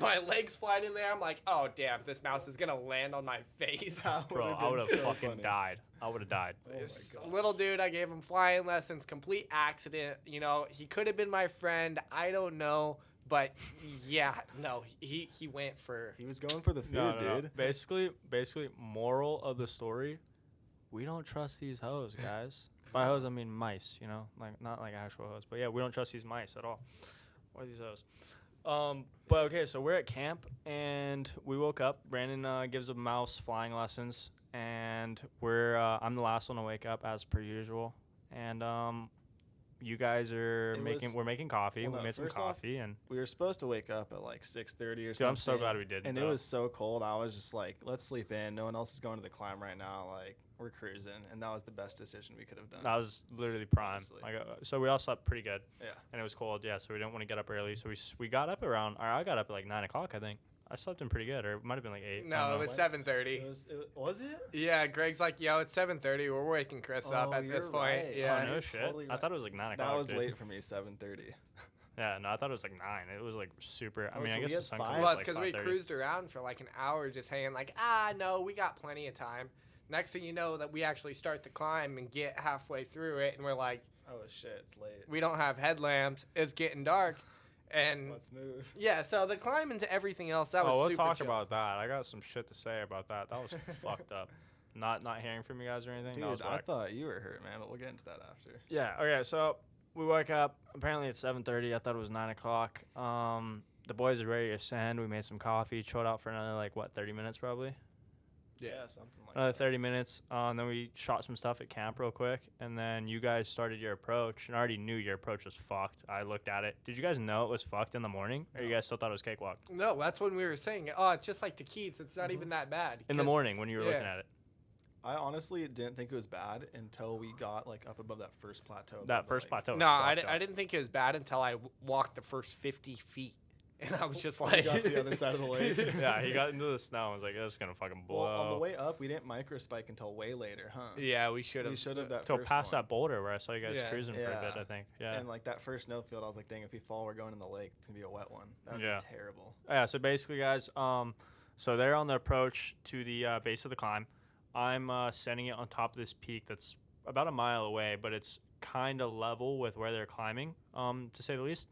my legs flying in there. I'm like, "Oh damn, this mouse is gonna land on my face." Bro, would've I would have been so fucking funny. died. I would have died. Oh my This gosh. little dude, I gave him flying lessons, complete accident. You know, he could have been my friend. I don't know. But yeah, no, he went for. He was going for the food, No, no, no. dude. Basically, moral of the story: we don't trust these hoes, guys. By hoes, I mean mice. You know, like not like actual hoes, but yeah, we don't trust these mice at all. What are these hoes? But okay, so we're at camp and we woke up. Brandon gives a mouse flying lessons, and I'm the last one to wake up as per usual. And you guys are we're making coffee. Well, we made some first off, coffee, and We were supposed to wake up at like 6:30 or dude, something. I'm so glad we did. And it was so cold. I was just like, let's sleep in. No one else is going to the climb right now. Like, we're cruising. And that was the best decision we could have done. That was literally prime. Honestly. Like, so we all slept pretty good. Yeah. And it was cold, yeah. So we didn't want to get up early. So we got up around. Or I got up at like 9 o'clock, I think. I slept in pretty good, or it might have been like 8. I No, don't it know. was 7:30. Was it? Yeah, Greg's like, yo, it's 7:30. We're waking Chris up Oh, at this you're point. right. Yeah. Oh, no you're shit. totally I right. thought it was like 9 o'clock. That was dude. late for me, 7:30. Yeah, no, I thought it was like 9. It was like super. I Oh, mean, so I we guess had the sun 5? comes Well, up it's like because we 5:30. cruised around for like an hour just hanging like, no, we got plenty of time. Next thing you know, that we actually start the climb and get halfway through it, and we're like, Oh, shit. It's late. we don't have headlamps. It's getting dark. And Let's move. yeah, so the climb into everything else, that was we'll super talk chill. about that. I got some shit to say about that. That was fucked up. Not hearing from you guys or anything. that was Dude, I whack. thought you were hurt, man, but we'll get into that after. Yeah. Okay. So we woke up. Apparently it's 7:30. I thought it was 9 o'clock. The boys are ready to ascend. We made some coffee. Chilled out for another 30 minutes probably. Yeah, something like Another that. 30 minutes. And then we shot some stuff at camp real quick. And then you guys started your approach. And I already knew your approach was fucked. I looked at it. Did you guys know it was fucked in the morning? Or you guys still thought it was cakewalk? No, that's when we were saying, it's just like the Keats. It's not even that bad. In the 'Cause- morning when you were looking yeah. at it. I honestly didn't think it was bad until we got up above that first plateau. That above the first lake. plateau was No, I fucked up. didn't think it was bad until I walked the first 50 feet. And I was just We like... got to the other side of the lake. Yeah, he got into the snow. I was like, this is going to fucking blow. Well, on the way up, we didn't microspike until way later, huh? Yeah, we should We have. should have that So first past one. that boulder where I saw you guys Yeah. cruising for a bit, Yeah. I think. Yeah. And that first snowfield, I was like, dang, if we fall, we're going in the lake. It's gonna be a wet one. That'd Yeah. be terrible. Yeah, so basically, guys, so they're on the approach to the base of the climb. I'm sending it on top of this peak that's about a mile away, but it's kind of level with where they're climbing, to say the least.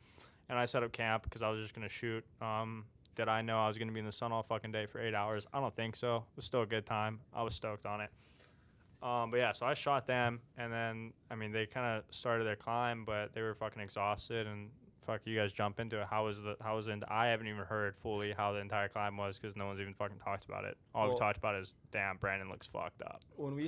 And I set up camp because I was just going to shoot. Did I know I was going to be in the sun all fucking day for 8 hours? I don't think so. It was still a good time. I was stoked on it. But yeah, so I shot them, and then, I mean, they kind of started their climb, but they were fucking exhausted, and fuck, you guys jump into it. How was I haven't even heard fully how the entire climb was because no one's even fucking talked about it. All we Well- talked about is, damn, Brandon looks fucked up. When we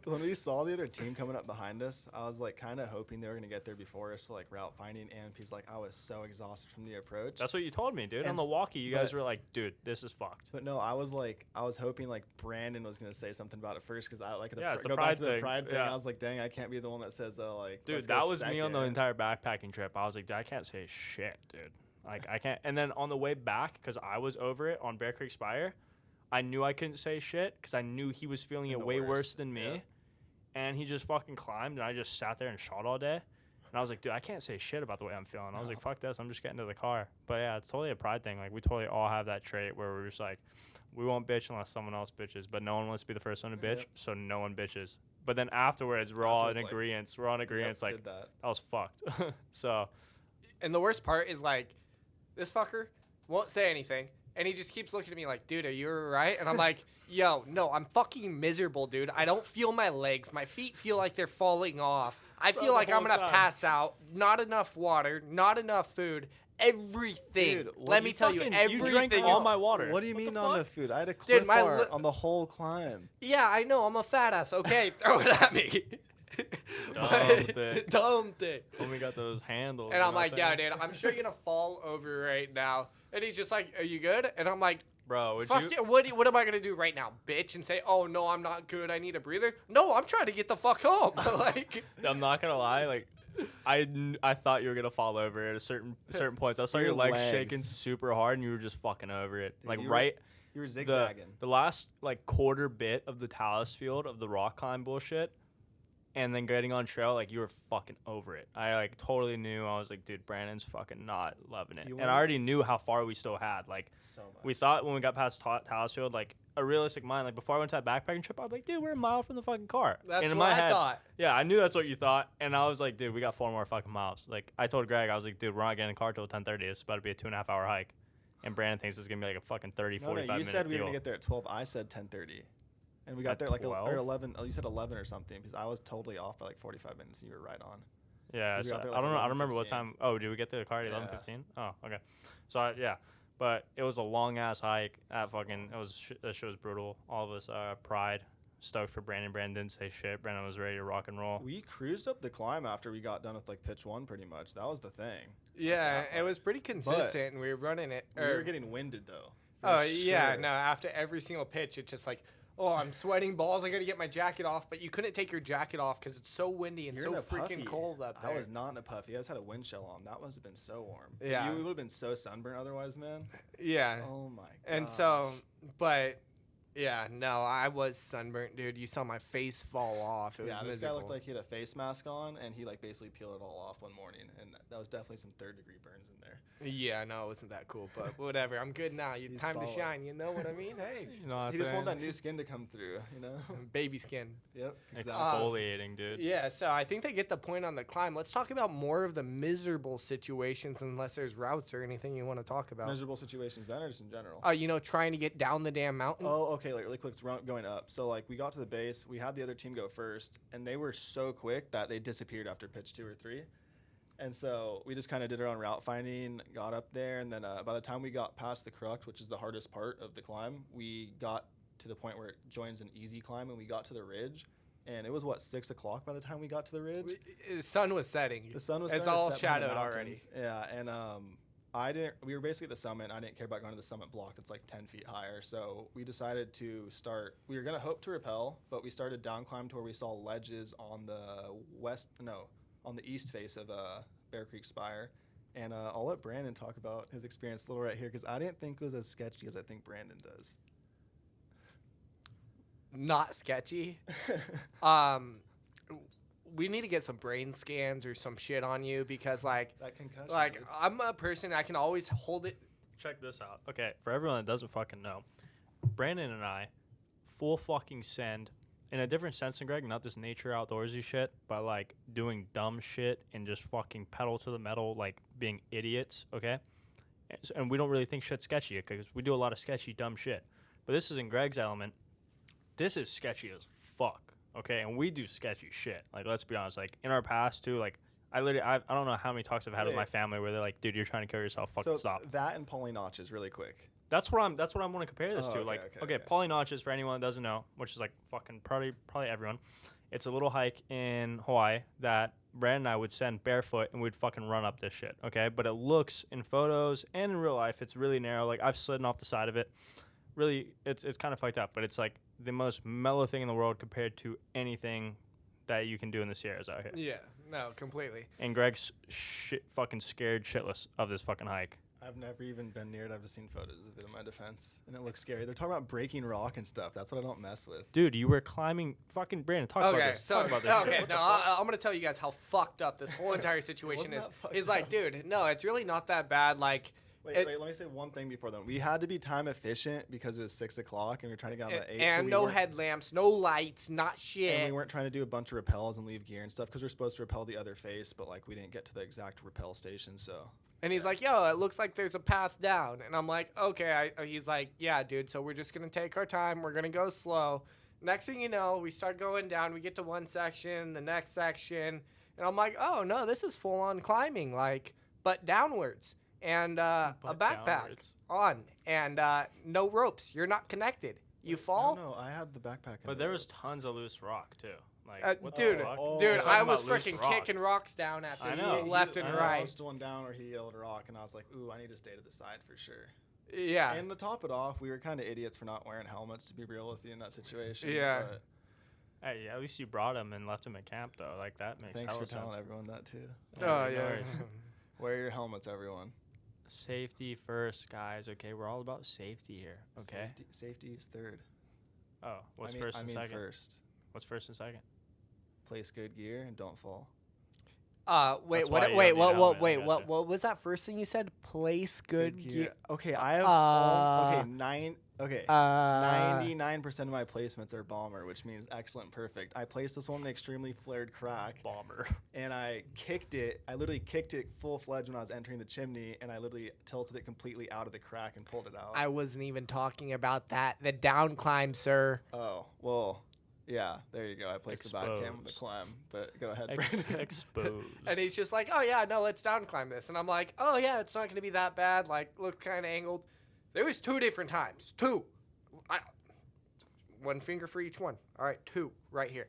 when we saw the other team coming up behind us, I was kind of hoping they were gonna get there before us, route finding. And he's like, I was so exhausted from the approach. That's what you told me, dude. On And the walkie, you guys but- were like, dude, this is fucked. But no, I was hoping Brandon was gonna say something about it first because I Yeah, it's the go pride back to the thing. pride thing. Yeah. I was like, dang, I can't be the one that says Dude, let's go that was me on the second. entire backpacking trip. I was like, I can't say shit, dude. I can't. And then on the way back, because I was over it on Bear Creek Spire, I knew I couldn't say shit because I knew he was feeling And it the way worse worst, than me. yeah. And he just fucking climbed, and I just sat there and shot all day. And I was like, dude, I can't say shit about the way I'm feeling. I was like, fuck this. I'm just getting to the car. But yeah, it's totally a pride thing. We totally all have that trait where we're just like, we won't bitch unless someone else bitches. But no one wants to be the first one to bitch, Yep. so no one bitches. But then afterwards, we're all in Afterwards, agreement. We're on agreement. Yep, Like, did that. that was fucked. So, And the worst part is this fucker won't say anything. And he just keeps looking at me like, dude, are you all right? And I'm like, yo, no, I'm fucking miserable, dude. I don't feel my legs. My feet feel like they're falling off. I Bro, feel the like I'm whole going to time. pass out. Not enough water. Not enough food. Everything. Dude, what Let you me tell you, fucking- everything. you drank all my water. What do you What mean the on the fuck? food? I had a cliff my bar li- on the whole climb. Yeah, I know. I'm a fat ass. Okay, throw it at me. Dumb thing. Dumb thing. when we got those handles. And you I'm know what like, yeah, saying? dude, I'm sure you're gonna fall over right now. And he's just like, are you good? And I'm like, Bro, would fuck you? yeah, what am I gonna do right now, bitch? And say, oh no, I'm not good. I need a breather. No, I'm trying to get the fuck home. like, I'm not gonna lie. I thought you were gonna fall over at a certain points. I saw your Your legs legs. shaking super hard, and you were just fucking over it. Dude, you were right. You were The, zigzagging. the last quarter bit of the talus field of the rock climb bullshit, and then getting on trail, like, you were fucking over it. I, like, totally knew. I was like, dude, Brandon's fucking not loving it. And I already knew how far we still had. Like, So much. we thought when we got past Talesfield, like, a realistic mind, like, before I went to that backpacking trip, I was like, dude, we're a mile from the fucking car. That's and in what my I head, thought. Yeah, I knew that's what you thought. And I was like, dude, we got 4 more fucking miles. Like, I told Greg, I was like, dude, we're not getting in the car till 10:30. It's about to be a 2.5 hour hike. And Brandon thinks it's going to be like a fucking 30, 45 minute you said we were deal. going to get there at 12. I said 10:30. And we got At there like 12? or 11. Oh, you said 11 or something because I was totally off by like 45 minutes and you were right on. Yeah, We so got there, I like, don't know. I don't remember what 11:15. time. Oh, did we get to the car at Yeah. 11:15? Oh, okay. So yeah, but it was a long ass hike. That shit was brutal. All of us pride, stoked for Brandon. Brandon didn't say shit. Brandon was ready to rock and roll. We cruised up the climb after we got done with like pitch 1 pretty much. That was the thing. Yeah, it was pretty consistent, and we were running it. We were getting winded though. Oh yeah, no. After every single pitch, it's just like, oh, I'm sweating balls. I got to get my jacket off, but you couldn't take your jacket off because it's so windy and You're so in a freaking puffy. cold up there. I was not in a puffy. I just had a wind shell on. That must have been so warm. Yeah. You would have been so sunburned otherwise, man. Yeah. Oh my god. And so, but yeah, no, I was sunburnt, dude. You saw my face fall off. It was this miserable. guy looked like he had a face mask on, and he like basically peeled it all off one morning, and that was definitely some 3rd-degree burns in there. Yeah, no, it wasn't that cool, but whatever. I'm good now. He's Time solid. to shine. You know what I mean? Hey, You know what I'm He just saying? want that new skin to come through, you know? baby skin. Yep. Exactly. Exfoliating, dude. Yeah, so I think they get the point on the climb. Let's talk about more of the miserable situations, unless there's routes or anything you want to talk about. Miserable situations then, or just in general? Trying to get down the damn mountain. Oh, okay. Like really quick, going up. So like we got to the base, we had the other team go first, and they were so quick that they disappeared after pitch 2 or 3. And so we just kind of did our own route finding, got up there, and then by the time we got past the crux, which is the hardest part of the climb, we got to the point where it joins an easy climb, and we got to the ridge. And it was 6 o'clock by the time we got to the ridge. The sun was setting. The sun was It's starting to all set behind the shadowed already. mountains. Yeah, and we were basically at the summit. And I didn't care about going to the summit block that's like 10 feet higher. So we decided to start. We were gonna hope to rappel, but we started down climb to where we saw ledges on the on the east face of Bear Creek Spire. And I'll let Brandon talk about his experience a little right here because I didn't think it was as sketchy as I think Brandon does. Not sketchy. We need to get some brain scans or some shit on you because That concussion. like dude. I'm a person, I can always hold it. Check this out. Okay, for everyone that doesn't fucking know, Brandon and I, full fucking send, in a different sense than Greg, not this nature outdoorsy shit, but like doing dumb shit and just fucking pedal to the metal, like being idiots, okay? And we don't really think shit's sketchy because we do a lot of sketchy, dumb shit. But this is in Greg's element. This is sketchy as fuck, okay? And we do sketchy shit. Like, let's be honest. Like, in our past, too, like, I don't know how many talks I've had with my family where they're like, dude, you're trying to kill yourself. Fucking so stop. that and Pauly Notches really quick. That's what I want to compare this Oh, to. okay, Like, okay. Pauly Notches, for anyone that doesn't know, which is like fucking probably everyone. It's a little hike in Hawaii that Brandon and I would send barefoot and we'd fucking run up this shit, okay? But it looks in photos and in real life, it's really narrow. Like, I've slidden off the side of it. Really, it's kind of fucked up, but it's like the most mellow thing in the world compared to anything that you can do in the Sierras out here. Yeah, no, completely. And Greg's fucking scared shitless of this fucking hike. I've never even been near it. I've just seen photos of it in my defense, and it looks scary. They're talking about breaking rock and stuff. That's what I don't mess with. Dude, you were climbing fucking Brandon. Talk about Okay, this. so Talk about this. okay, no, I'm gonna tell you guys how fucked up this whole entire situation is. Wasn't that fucked Is like, up? dude, no, it's really not that bad. Like, Wait, let me say one thing before then. We had to be time efficient because it was 6 o'clock, and we were trying to get on at 8. and so we no weren't- headlamps, no lights, not shit. And we weren't trying to do a bunch of rappels and leave gear and stuff because we're supposed to rappel the other face, but like we didn't get to the exact rappel station. So And he's like, yo, it looks like there's a path down. And I'm like, okay. He's like, yeah, dude, so we're just going to take our time. We're going to go slow. Next thing you know, we start going down. We get to one section, the next section. And I'm like, oh, no, this is full-on climbing, like, but downwards. And a But backpack downwards. on. And no ropes. You're not connected. You fall. No, I had the backpack. in But the there rope. was tons of loose rock, too. Like, what Dude, the fuck? Oh, dude, we're I talking was about loose freaking rock. kicking rocks down at I this know. left and I know. I right. was one down where he yelled a rock, and I was like, ooh, I need to stay to the side for sure. Yeah. And to top it off, we were kind of idiots for not wearing helmets, to be real with you in that situation. Yeah. But Hey, at least you brought him and left him at camp, though. Like, that makes thanks hella for telling sense. everyone that too. Oh, no yeah. worries. Wear your helmets, everyone. Safety first, guys. Okay, we're all about safety here. Okay. Safety is third. Oh, what's I mean, first and second? first. What's first and second? place good gear and don't fall. Wait, That's why you wait, don't need helmet, I gotcha. what was that first thing you said? Place good gear. Okay, I have Uh, 99% of my placements are bomber, which means excellent, perfect. I placed this one in an extremely flared crack, Bomber. and I kicked it. I literally kicked it full-fledged when I was entering the chimney, and I literally tilted it completely out of the crack and pulled it out. I wasn't even talking about that. The down climb, sir. Oh, well, yeah, there you go. I placed the back cam with the Exposed. climb, but go ahead, Brandon. Exposed. And he's just like, oh, yeah, no, let's down climb this. And I'm like, oh, yeah, it's not going to be that bad. Like, look kind of angled. There was 2 different times. 2. One finger for each one. All right, 2 right here.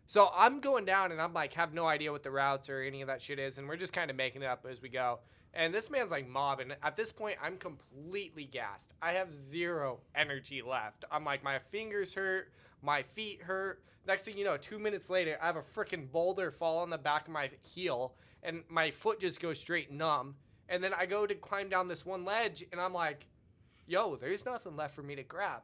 So I'm going down, and I'm like, have no idea what the routes or any of that shit is. And we're just kind of making it up as we go. And this man's like mobbing. At this point, I'm completely gassed. I have 0 energy left. I'm like, my fingers hurt. My feet hurt. Next thing you know, 2 minutes later, I have a freaking boulder fall on the back of my heel, and my foot just goes straight numb. And then I go to climb down this one ledge, and I'm like, yo, there's nothing left for me to grab.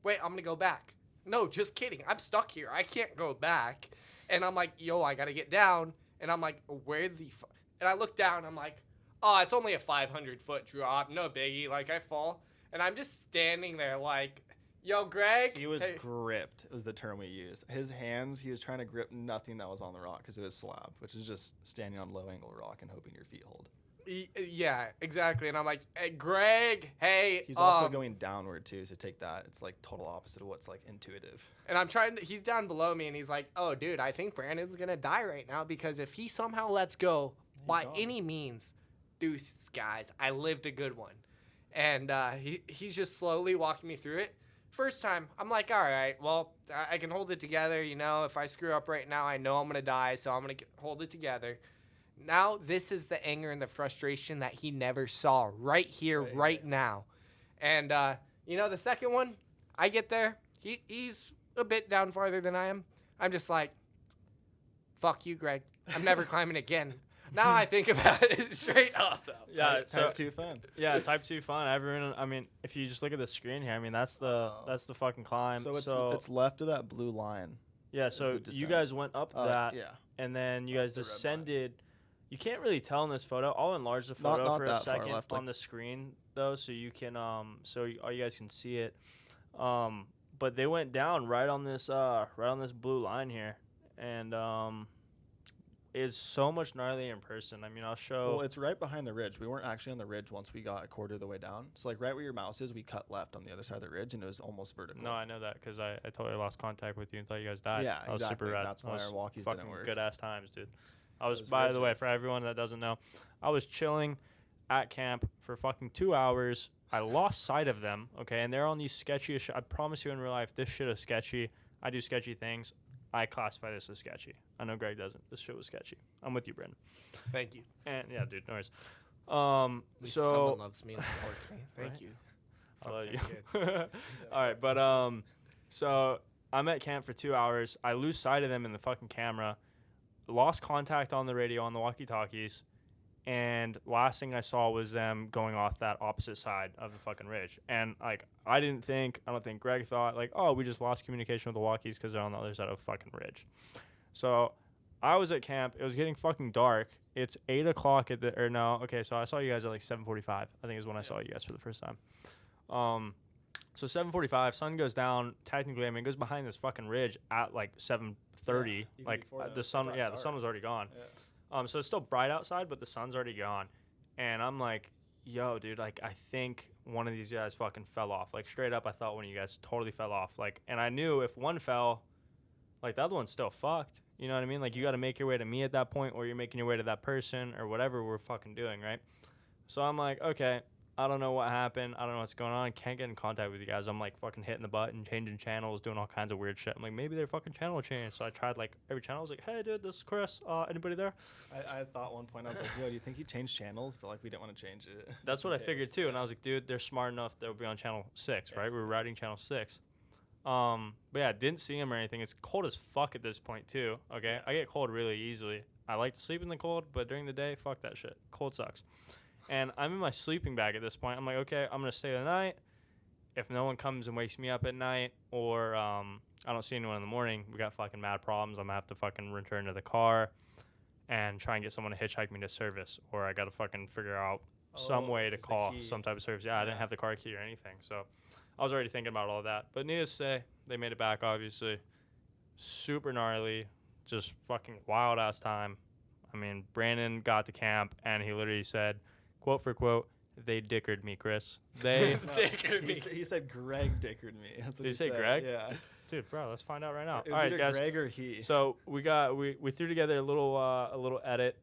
Wait, I'm going to go back. No, just kidding. I'm stuck here. I can't go back. And I'm like, yo, I got to get down. And I'm like, where the fuck? And I look down, I'm like, oh, it's only a 500-foot drop. No biggie. Like, I fall. And I'm just standing there like, yo, Greg. He was hey. gripped, was the term we used. His hands, he was trying to grip nothing that was on the rock because it was slab, which is just standing on low-angle rock and hoping your feet hold. Yeah, exactly. And I'm like, hey, Greg, hey. He's also going downward, too, so take that. It's, like, total opposite of what's, like, intuitive. And I'm trying to, he's down below me, and he's like, oh, dude, I think Brandon's going to die right now because if he somehow lets go by gone. any means, deuces, guys, I lived a good one. And he's just slowly walking me through it. First time, I'm like, all right, well, I can hold it together. You know, if I screw up right now, I know I'm going to die, so I'm going to hold it together. Now, this is the anger and the frustration that he never saw right here, right now. And, you know, the second one, I get there. He's a bit down farther than I am. I'm just like, fuck you, Greg. I'm never climbing again. Now I think about it straight up, though. Yeah, Type 2 fun. Yeah, type 2 fun. Everyone, I mean, if you just look at the screen here, I mean, that's the fucking climb. So it's left of that blue line. Yeah, so the you descent. guys went up that, Yeah. and then you guys the red line. descended. You can't really tell in this photo. I'll enlarge the photo not for a that far second left, on like- the screen though, so you can all you guys can see it. But they went down right on this blue line here, and is so much gnarly in person. I mean, I'll show. Well, it's right behind the ridge. We weren't actually on the ridge once we got a quarter of the way down. So, like, right where your mouse is, we cut left on the other side of the ridge, and it was almost vertical. No, I know that because I totally lost contact with you and thought you guys died. Yeah, that was super exactly. rad. That's That why was our walkies fucking didn't work. good ass times, dude. I was, Those by the way, ridges. for everyone that doesn't know, I was chilling at camp for fucking 2 hours. I lost sight of them, okay, and they're on these sketchy. I promise you, in real life, this shit is sketchy. I do sketchy things. I classify this as sketchy. I know Greg doesn't. This shit was sketchy. I'm with you, Brandon. Thank you. And yeah, dude, no worries. At least someone So loves me and supports me. Thank Right. you. I love Fuck you. that kid. All right, but so I'm at camp for 2 hours. I lose sight of them in the fucking camera. Lost contact on the radio on the walkie-talkies, and last thing I saw was them going off that opposite side of the fucking ridge. And like, I don't think Greg thought like, oh, we just lost communication with the walkies because they're on the other side of the fucking ridge. So I was at camp. It was getting fucking dark. It's 8 o'clock so I saw you guys at like 7:45. I think is when I saw you guys for the first time. So 7:45, sun goes down. Technically, I mean, it goes behind this fucking ridge at like 7:30. even Like before that, the it sun, got the dark. sun was already gone. Yeah. So it's still bright outside, but the sun's already gone. And I'm like, yo, dude, like I think one of these guys fucking fell off. Like straight up, I thought one of you guys totally fell off. Like, and I knew if one fell, like the other one's still fucked. You know what I mean? Like you got to make your way to me at that point, or you're making your way to that person, or whatever we're fucking doing, right? So I'm like, okay, I don't know what happened. I don't know what's going on. Can't get in contact with you guys. I'm like fucking hitting the button, changing channels, doing all kinds of weird shit. I'm like, maybe their fucking channel changed. So I tried like every channel. I was like, hey, dude, this is Chris. Anybody there? I thought one point, I was like, yo, do you think he changed channels? But, like, we didn't want to change it. That's just what I in figured case. too. And I was like, dude, they're smart enough they'll be on channel 6, Yeah. right? We were riding channel 6. But yeah, didn't see him or anything. It's cold as fuck at this point too. Okay, I get cold really easily. I like to sleep in the cold, but during the day, fuck that shit. Cold sucks. And I'm in my sleeping bag at this point. I'm like, okay, I'm gonna stay the night. if no one comes and wakes me up at night, or I don't see anyone in the morning, we got fucking mad problems. I'm gonna have to fucking return to the car and try and get someone to hitchhike me to service, or I gotta fucking figure out some way to call some type of service. Yeah, I didn't have the car key or anything, so I was already thinking about all that. But needless to say, they made it back, obviously. Super gnarly, just fucking wild ass time. I mean, Brandon got to camp and he literally said, quote for quote, "They dickered me, Chris." They Dickered me. He said Greg dickered me. That's what Did he say said. Greg? Yeah. Dude, bro, let's find out right now. It was All right, either guys. Greg or he. So we threw together a little edit.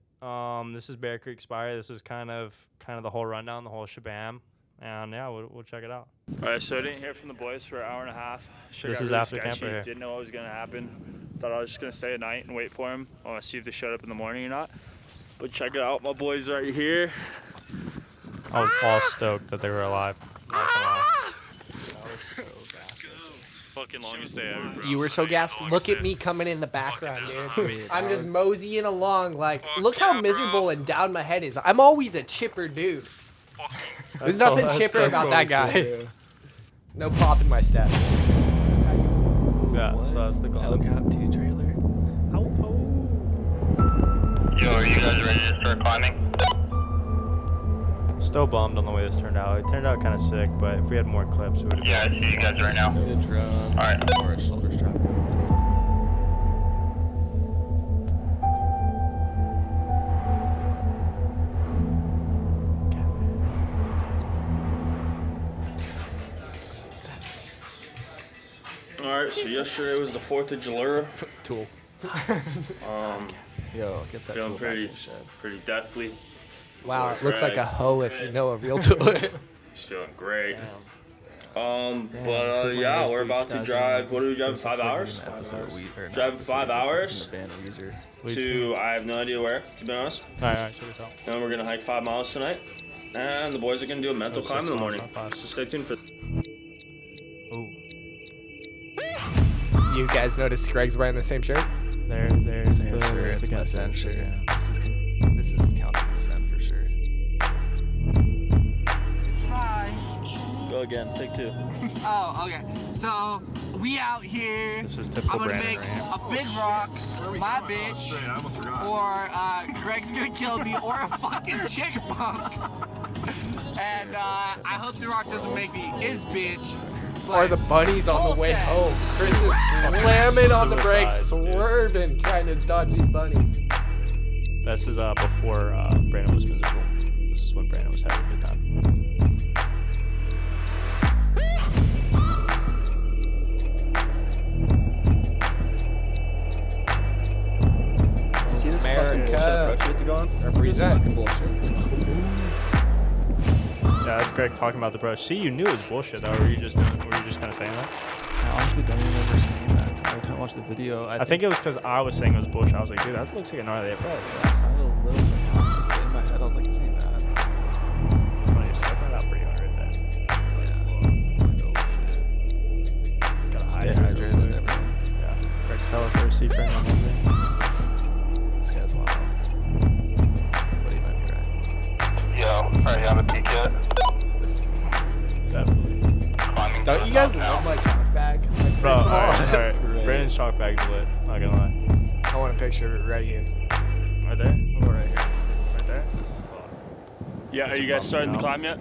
This is Bear Creek Spire. This is kind of the whole rundown, the whole shabam. And yeah, we'll check it out. All right, so I didn't hear from the boys for an hour and a half. This is after camp right here. Didn't know what was gonna happen. Thought I was just gonna stay at night and wait for him. I want to see if they showed up in the morning or not. But check it out, my boys are right here. I was all stoked that they were alive. Not gonna lie. That was so gassed. Fucking longest day ever, bro. You were so gassed. Look at me coming in the background, dude. I'm just moseying along like, look how miserable and down my head is. I'm always a chipper dude. There's nothing chipper about that guy. No pop in my step. Yeah, so that's the El goal. Cap 2 trailer. Yo, are you guys ready to start climbing? Still bummed on the way this turned out. It turned out kind of sick, but if we had more clips, it would have Yeah, I been. see you guys right now. Need a drone. Alright. Or a shoulder strap. All right, so yesterday was the 4th of July. Tool. Yo, get that Feeling tool pretty, back in shed. pretty deathly. Wow, it looks like a hoe if you know a real tool. He's feeling great. this is Yeah, one of we're those about to guys drive. in What are we driving? Looks 5 like hours? an episode of Driving 5 hours Band Weezer. to I have no idea where, to be honest. All right, check this out. And we're gonna hike 5 miles tonight. And the boys are gonna do a mental Oh, climb in 6 the morning. miles, not 5. So stay tuned for. Ooh, You guys notice Greg's wearing the same shirt? there's Same the shirt, there's it's the my gas send station, shirt. yeah. This is counts as a send for sure. Go again, take 2. Oh, okay. So we out here. This is typical I'm gonna Brandon make right a big rock, my bitch, or Greg's gonna kill me, or a fucking chick bunk. And I hope the rock doesn't make me his bitch. Or the bunnies on the way Bullshit. home. Chris is slamming on the brakes, Suicides, dude. swerving, trying to dodge these bunnies. This is before Brandon was miserable. This is when Brandon was having a good time. You see this America. fucking bullshit approach we have to go on? Represent. Fucking bullshit. Yeah, that's Greg talking about the brush. See, you knew it was bullshit though. Were you just kind of saying that? I honestly don't even remember saying that until every time I watched the video. I think it was because I was saying it was bullshit. I was like, dude, that looks like a gnarly approach. that sounded a little sarcastic, but in my head I was like, this ain't bad. Well, you're stepping it out pretty hard right there. Gotta Stay hydrate hydrated real and quick. everything. Yeah, Greg's hella thirsty for anything. This guy's wild. But he might be right. Yo, are you on the peak yet? Definitely. Climbing Don't to you the guys top now. love my chalk bag? Like, Bro, first of all, alright. Great. Brandon's chalk bag's lit. Not gonna lie. I want a picture of it right here. Right there? Or right here. Right there? Yeah, That's are you a guys bump starting to now. climb yet?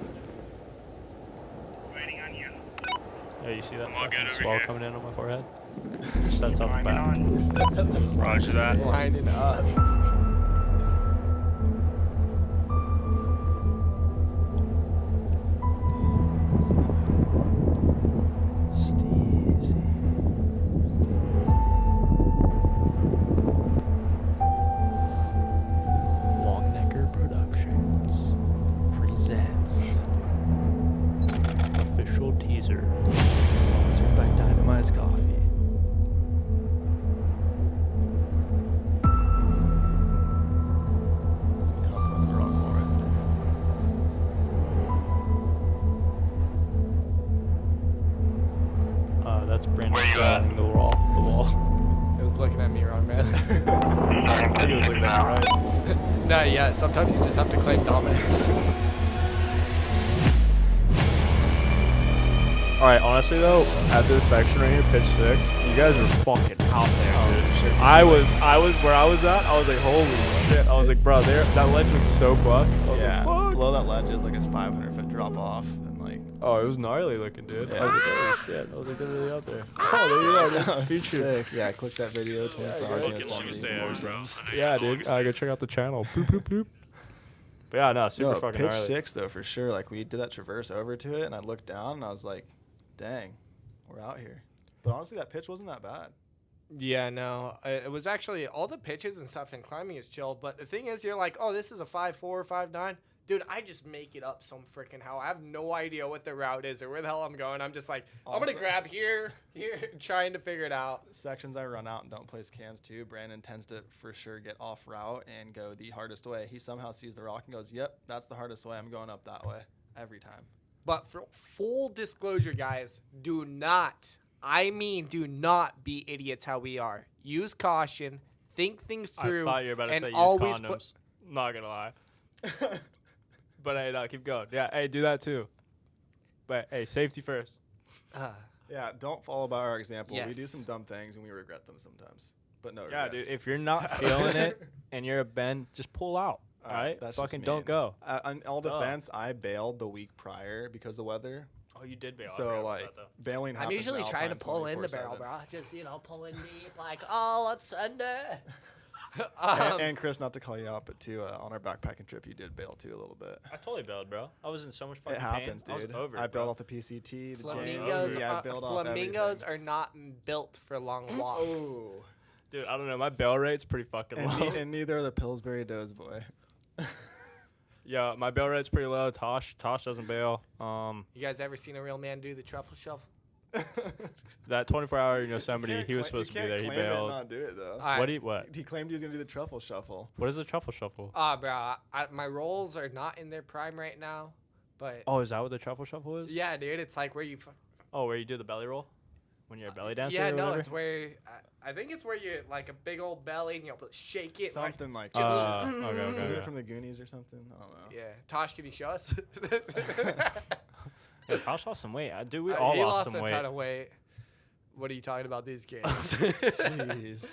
Yeah, you see that I'm all good fucking over swell here. coming in on my forehead? Just that's off the back. Roger that. Lining up. Longnecker Productions. Presents. Official teaser. Sponsored by Dynamize Coffee. That's me hopping up the rock wall right That's Brandon Where you driving at? the wall. It was looking at me wrong, man. Starting I think it was to looking at me right. Not yet. Sometimes you just have to claim dominance. All right, honestly though, at this section right here, pitch 6, you guys are fucking out there, dude. I was where I was at. I was like, holy shit. I was like, bro, that ledge looks so buck. I was Yeah, like, fuck. below that ledge is like a 500-foot drop off, and like. Oh, it was gnarly looking, dude. Yeah. I was like, holy shit. I was like, they're really out there. Oh, there you go. That was Featured. sick. Yeah, click that video. Yeah, dude. Go check out the channel. Boop, boop, boop. But yeah, no, super fucking pitch gnarly. 6 though for sure. Like we did that traverse over to it, and I looked down and I was like, "Dang, we're out here." But honestly, that pitch wasn't that bad. Yeah, no. It was actually all the pitches and stuff and climbing is chill. But the thing is, you're like, oh, this is a 5.4, 5.9. Dude, I just make it up some freaking how. I have no idea what the route is or where the hell I'm going. I'm just like, I'm going to grab here, trying to figure it out. Sections I run out and don't place cams too. Brandon tends to for sure get off route and go the hardest way. He somehow sees the rock and goes, "Yep, that's the hardest way. I'm going up that way every time." But for full disclosure, guys, do not be idiots how we are. Use caution, think things through, I thought you were about to and say use always condoms. Not gonna lie. But hey, no, keep going. Yeah, hey, do that too. But hey, safety first. Yeah, don't follow by our example. We do Yes. some dumb things and we regret them sometimes. But no Yeah, regrets. dude, if you're not feeling it and you're a bend, just pull out. All right? that's just Fucking mean. don't go. In all Duh. defense, I bailed the week prior because of weather. Oh, you did bail. I So forgot about like that, though. bailing. I'm happens usually in trying to Alpine pull in the barrel, 24/7. bro. Just, pulling deep, like, oh, let's send it. And Chris, not to call you out, but too on our backpacking trip, you did bail too a little bit. I totally bailed, bro. I was in so much fucking It happens, pain. I was dude. over I it, bailed bro. off the PCT, the Flamingos, JMG, I bailed off flamingos everything. are not built for long walks. Oh. Dude, I don't know. My bail rate's pretty fucking low. And neither are the Pillsbury Doughboy. Yeah, my bail rate's pretty low. Tosh doesn't bail. You guys ever seen a real man do the truffle shuffle? That 24-hour in Yosemite, he was supposed to be there. He bailed. Not do it though. All right. What? He claimed he was gonna do the truffle shuffle. What is the truffle shuffle? Bro, my rolls are not in their prime right now, but Oh, is that what the truffle shuffle is? yeah, dude, it's like where you. Oh, where you do the belly roll? When you're a belly dancer? Yeah, or no, whatever? it's where I think it's where you like a big old belly and you shake it. Something like Like, that. Okay, Is okay. it from the Goonies or something? I don't know. yeah, Tosh, can you show us? Yeah, Tosh lost some weight. Dude, we all he lost lost some a weight. ton of weight. What are you talking about these games? Jeez.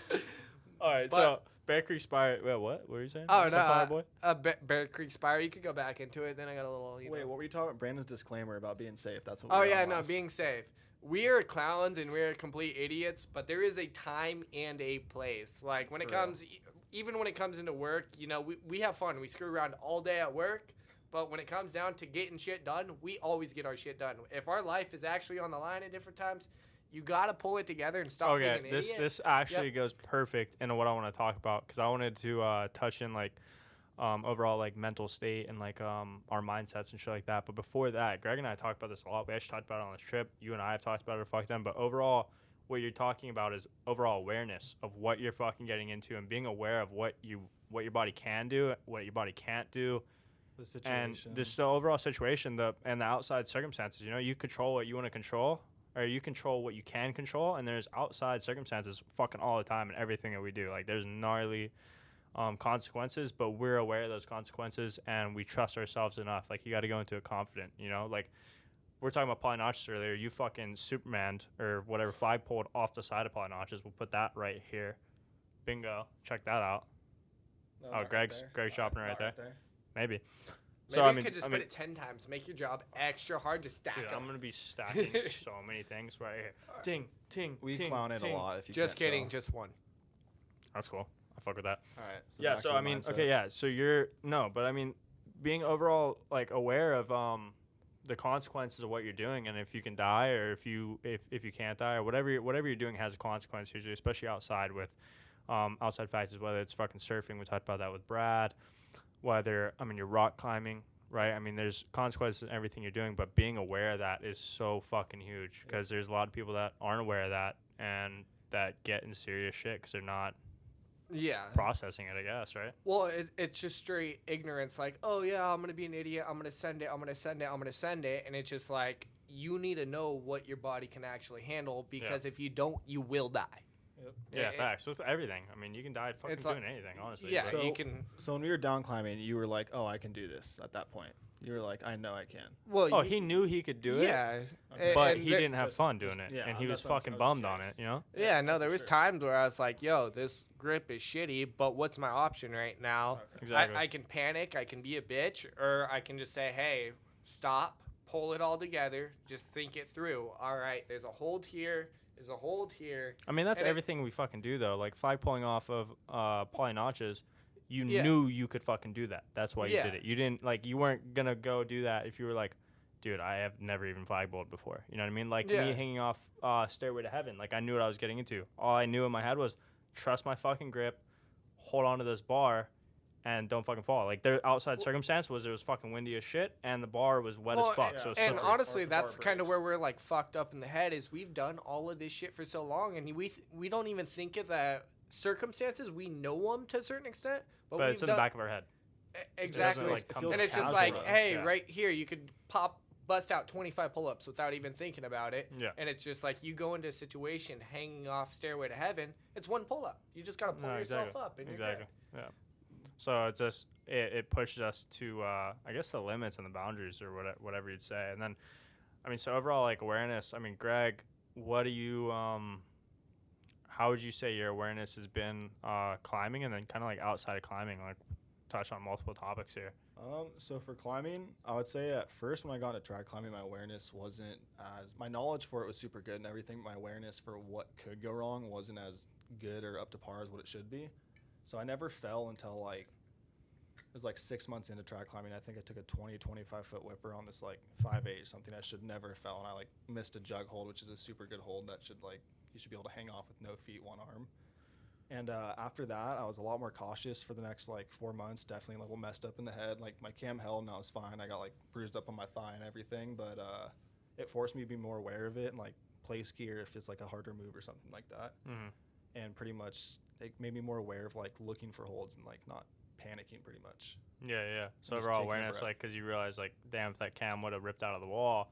All right, But- so Bear Creek Spire. Wait, what? What were you saying? Oh, no, Sunflower Boy? Bear Creek Spire. You could go back into it. Then I got a little. Wait, know. what were you talking about? Brandon's disclaimer about being safe. That's what. Oh we were yeah, on no, last. being safe. We are clowns and we're complete idiots, but there is a time and a place. Like when it For real. comes, even when it comes into work, we have fun. We screw around all day at work, but when it comes down to getting shit done, we always get our shit done. If our life is actually on the line at different times, you gotta pull it together and stop being Okay, an this idiot. this actually goes perfect into what I want to talk about because I wanted to touch in like overall like mental state and like our mindsets and shit like that. But before that, Greg and I talked about this a lot. We actually talked about it on this trip. You and I have talked about it. Fuck them. But overall, what you're talking about is overall awareness of what you're fucking getting into and being aware of what your body can do, what your body can't do. The situation. And just the overall situation, and the outside circumstances. You control what you want to control, or you control what you can control, and there's outside circumstances fucking all the time in everything that we do. Like there's gnarly consequences, but we're aware of those consequences, and we trust ourselves enough. Like you got to go into it confident. Like we're talking about polynotches earlier. You fucking Superman or whatever flag pulled off the side of polynotches. We'll put that right here. Bingo. Check that out. No, Oh, not Greg's there. shopping Not right there. Maybe. Maybe So you could just put it 10 times. Make your job extra hard to stack dude, them. I'm gonna be stacking so many things right here. Ting, ting, We ting, clown it ting. a lot. If you Just can't kidding, tell. just one. That's cool. I fuck with that. All right. Yeah. back to So the I mean, mindset. okay, yeah. So but I mean, being overall like aware of the consequences of what you're doing, and if you can die, or if you can't die, or whatever you're doing has a consequence usually, especially outside with outside factors, whether it's fucking surfing. We talked about that with Brad. Whether you're rock climbing, right? I mean, there's consequences in everything you're doing, but being aware of that is so fucking huge because there's a lot of people that aren't aware of that and that get in serious shit because they're not processing it, I guess, right? Well, it's just straight ignorance. Like, oh, yeah, I'm going to be an idiot. I'm going to send it. I'm going to send it. I'm going to send it. And it's just like, you need to know what your body can actually handle because if you don't, you will die. Yeah, facts. With everything. I mean, you can die fucking It's like- doing anything, honestly. Yeah, Like, So- you can. So when we were down climbing, you were like, "Oh, I can do this." At that point. You were like, I know I can. Well, Oh, he knew he could do it. yeah, But and he didn't have fun doing it, yeah, and he was that's what I'm- fucking I was bummed on curious. it, you know? Yeah, no, there for was sure. times where I was like, yo, this grip is shitty, but what's my option right now? Exactly. I can panic, I can be a bitch, or I can just say, hey, stop, pull it all together, just think it through. All right, there's a hold here, there's a hold here. I mean, that's And everything we fucking do, though. Like, flag pulling off of poly notches, you Yeah. knew you could fucking do that. That's why you Yeah. did it. You didn't, like, you weren't going to go do that if you were like, dude, I have never even flag bowled before. You know what I mean? Like, Yeah. me hanging off Stairway to Heaven. Like, I knew what I was getting into. All I knew in my head was trust my fucking grip, hold on to this bar, and don't fucking fall. Like, their outside circumstance was it was fucking windy as shit, and the bar was wet as fuck. So it was and slippery. honestly, Or if the bar that's kind of breaks. where we're like fucked up in the head is we've done all of this shit for so long, and we don't even think of the circumstances. We know them to a certain extent, but But we've it's in done, the back of our head. Exactly. like, come and to it's just casual, like, though. hey, Yeah. right here, you could bust out 25 pull-ups without even thinking about it. Yeah. And it's just like you go into a situation hanging off Stairway to Heaven, it's one pull-up. You just got to pull No, yourself exactly. up. And Exactly. Yeah. So it's just it pushes us to I guess the limits and the boundaries or whatever you'd say. And then I mean, so overall like awareness. I mean, Greg, what do you how would you say your awareness has been climbing and then kind of like outside of climbing, like touch on multiple topics here. So for climbing, I would say at first when I got into trad climbing, my awareness wasn't as, my knowledge for it was super good and everything. But my awareness for what could go wrong wasn't as good or up to par as what it should be. So I never fell until like, it was like 6 months into trad climbing. I think I took a 25 foot whipper on this like 5'8", something I should never have fell. And I like missed a jug hold, which is a super good hold that should like, you should be able to hang off with no feet, one arm. And after that, I was a lot more cautious for the next like 4 months. Definitely a little messed up in the head. Like my cam held and I was fine. I got like bruised up on my thigh and everything, but it forced me to be more aware of it and like place gear if it's like a harder move or something like that. Mm-hmm. And pretty much it made me more aware of like looking for holds and like not panicking pretty much. Yeah, yeah. So Just overall taking a awareness, breath. like, because you realize, like, damn, if that cam would have ripped out of the wall,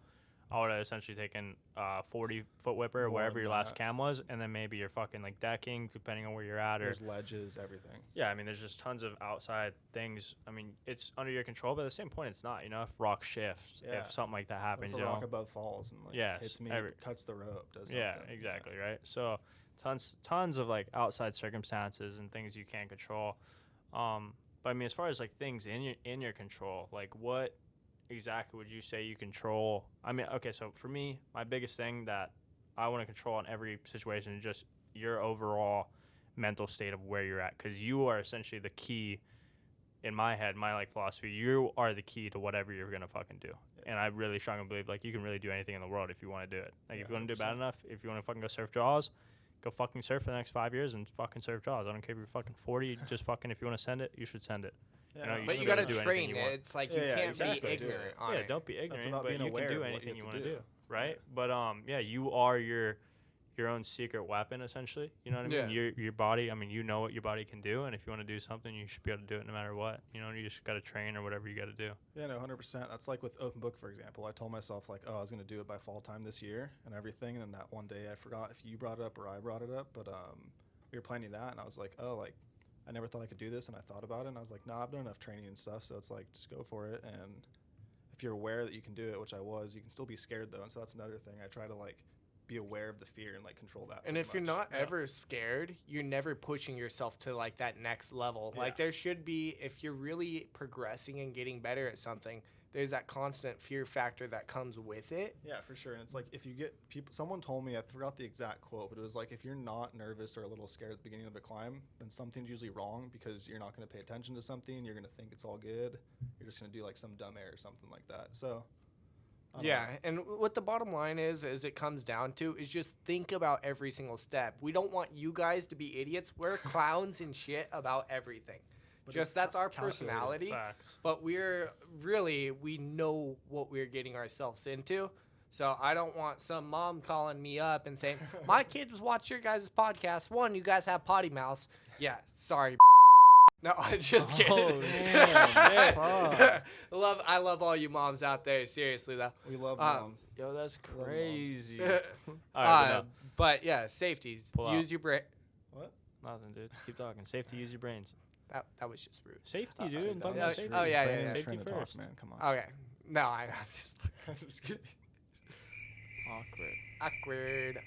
I would have essentially taken 40-foot whipper More wherever than your last that. cam was, and then maybe you're fucking, like, decking, depending on where you're at. Or There's ledges, everything. yeah, I mean, there's just tons of outside things. I mean, it's under your control, but at the same point, it's not. You know, if rock shifts, Yeah. if something like that If happens, a you rock know. above falls and like Yes, hits me, cuts the rope, does Yeah, something. exactly, right? So tons of, like, outside circumstances and things you can't control. But I mean, as far as like things in your control, like what exactly would you say you control? I mean, okay, so for me, my biggest thing that I want to control in every situation is just your overall mental state of where you're at, because you are essentially the key. In my head, my like philosophy, you are the key to whatever you're gonna fucking do. And I really strongly believe like you can really do anything in the world if you want to do it. Like Yeah, if you want to do it 100%. bad enough, if you want to fucking go surf Jaws, go fucking surf for the next 5 years and fucking surf Jaws. I don't care if you're fucking 40. Just fucking, if you want to send it, you should send it. Yeah, You know, no, you But should you be able got to to do anything train you it. want. It's like Yeah, you yeah, can't exactly. be Do it. ignorant on Yeah, it. don't be ignorant, about but being you can aware do of what anything you you have want to to do. do, right? But yeah, you are your own secret weapon essentially. You know what I mean? Your body. I mean, you know what your body can do, and if you want to do something, you should be able to do it no matter what. You know, you just got to train or whatever you got to do. Yeah, no, 100%. That's like with open book, for example. I told myself like, oh, I was gonna do it by fall time this year and everything, and then that one day I forgot if you brought it up or I brought it up, but we were planning that, and I was like, oh, like I never thought I could do this, and I thought about it, and I was like, nah, I've done enough training and stuff, so it's like just go for it, and if you're aware that you can do it, which I was, you can still be scared though, and so that's another thing. I try to like be aware of the fear and like control that. And pretty if you're much. not ever scared, you're never pushing yourself to like that next level. Like Yeah. there should be, if you're really progressing and getting better at something, there's that constant fear factor that comes with it. Yeah, for sure. And it's like if you get people, someone told me, I forgot the exact quote, but it was like if you're not nervous or a little scared at the beginning of the climb, then something's usually wrong because you're not going to pay attention to something. You're going to think it's all good. You're just going to do like some dumb air or something like that. So, I don't Yeah, know. and what the bottom line is it comes down to is just think about every single step. We don't want you guys to be idiots. We're clowns and shit about everything. But Just it's that's our calculated. personality. Facts. But we know what we're getting ourselves into. So I don't want some mom calling me up and saying, my kid was watching your guys' podcast. One, you guys have potty mouths. Yeah, sorry. No, I'm just kidding. Oh, damn, Fuck. I love all you moms out there. Seriously, though. We love Uh, moms. Yo, that's Love moms. crazy. Uh, All right, but no, but yeah, safety. Pull Use out. your brain. What? nothing, dude. Keep talking. Safe to use your brains. That was just rude. Safety, dude. Dude, I'm that talking yeah, about was safety. oh, yeah, Brandon's yeah. trying Safety to talk, first. man. Come on. Okay. No, I'm just kidding. Awkward.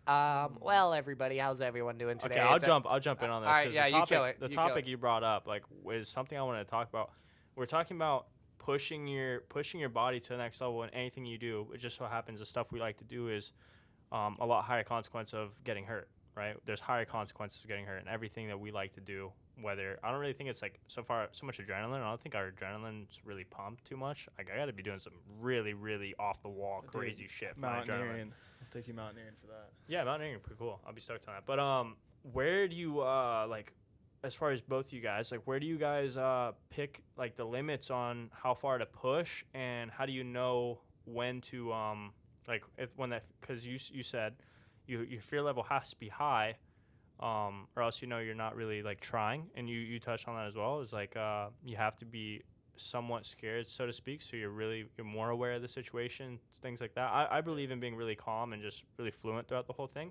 Well, everybody, how's everyone doing today? Okay, I'll It's a- jump in on this. All right, 'cause yeah, the you topic, kill it. The You kill topic it. you brought up, like, is something I wanted to talk about. We're talking about pushing your body to the next level in anything you do. It just so happens the stuff we like to do is a lot higher consequence of getting hurt, right? There's higher consequences of getting hurt, and everything that we like to do. Whether I don't really think it's like so much adrenaline. I don't think our adrenaline's really pumped too much. Like I got to be doing some really off the wall Dude, crazy shit for my adrenaline. Mountaineering. I'll take you mountaineering for that. Yeah, mountaineering pretty cool. I'll be stoked on that. But where do you like, as far as both you guys, like where do you guys pick like the limits on how far to push, and how do you know when to like because you said your fear level has to be high, or else you're not really like trying, and you touched on that as well. Is like you have to be somewhat scared, so to speak, so you're more aware of the situation, things like that. I believe in being really calm and just really fluent throughout the whole thing,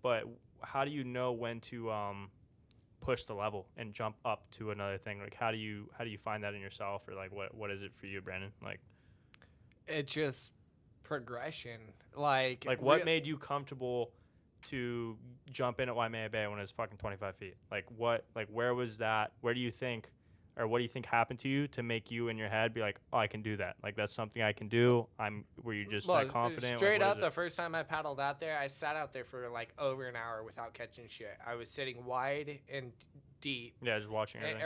but how do you know when to push the level and jump up to another thing? Like how do you find that in yourself, or like what is it for you, Brandon? Like It's just progression. Like what made you comfortable to jump in at Waimea Bay when it was fucking 25 feet? Like where was that? Where do you think, or what do you think happened to you to make you in your head be like, oh, I can do that? Like that's something I can do. Were you just that confident? Straight Like, up, the first time I paddled out there, I sat out there for like over an hour without catching shit. I was sitting wide and deep. yeah, just watching everything.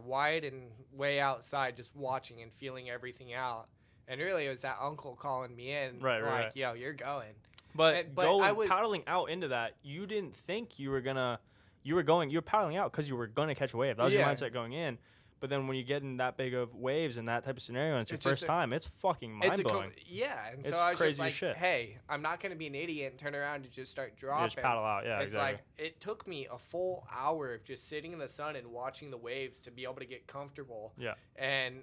Wide and way outside, just watching and feeling everything out. And really, it was that uncle calling me in, Right. yo, you're going. But but paddling out into that, you didn't think you were paddling out because you were gonna catch a wave. That was your Yeah. mindset going in. But then when you get in that big of waves and that type of scenario, and it's your It's just first time, it's fucking mind blowing. And It's so I was crazy just like, as shit. hey, I'm not going to be an idiot and turn around and just start dropping. You just paddle out, yeah, It's exactly. like, it took me a full hour of just sitting in the sun and watching the waves to be able to get comfortable. Yeah. And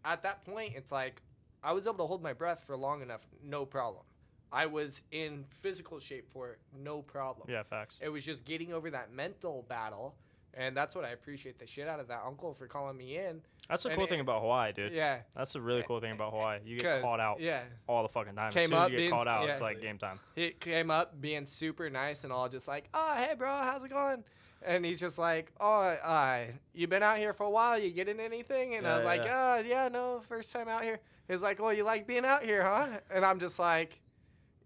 at that point, it's like, I was able to hold my breath for long enough, no problem. I was in physical shape for it, no problem. Yeah, facts. It was just getting over that mental battle. And that's what I appreciate the shit out of that uncle for calling me in. That's the And cool thing about Hawaii, dude. Yeah. That's the really cool thing about Hawaii. You get 'Cause, called out yeah. all the fucking time. Came as soon up as you get being- called out, yeah. it's like game time. He came up being super nice and all just like, oh, hey, bro, how's it going? And he's just like, oh, you been out here for a while? You getting anything? And I was like, yeah, no, first time out here. He's like, well, you like being out here, huh? And I'm just like,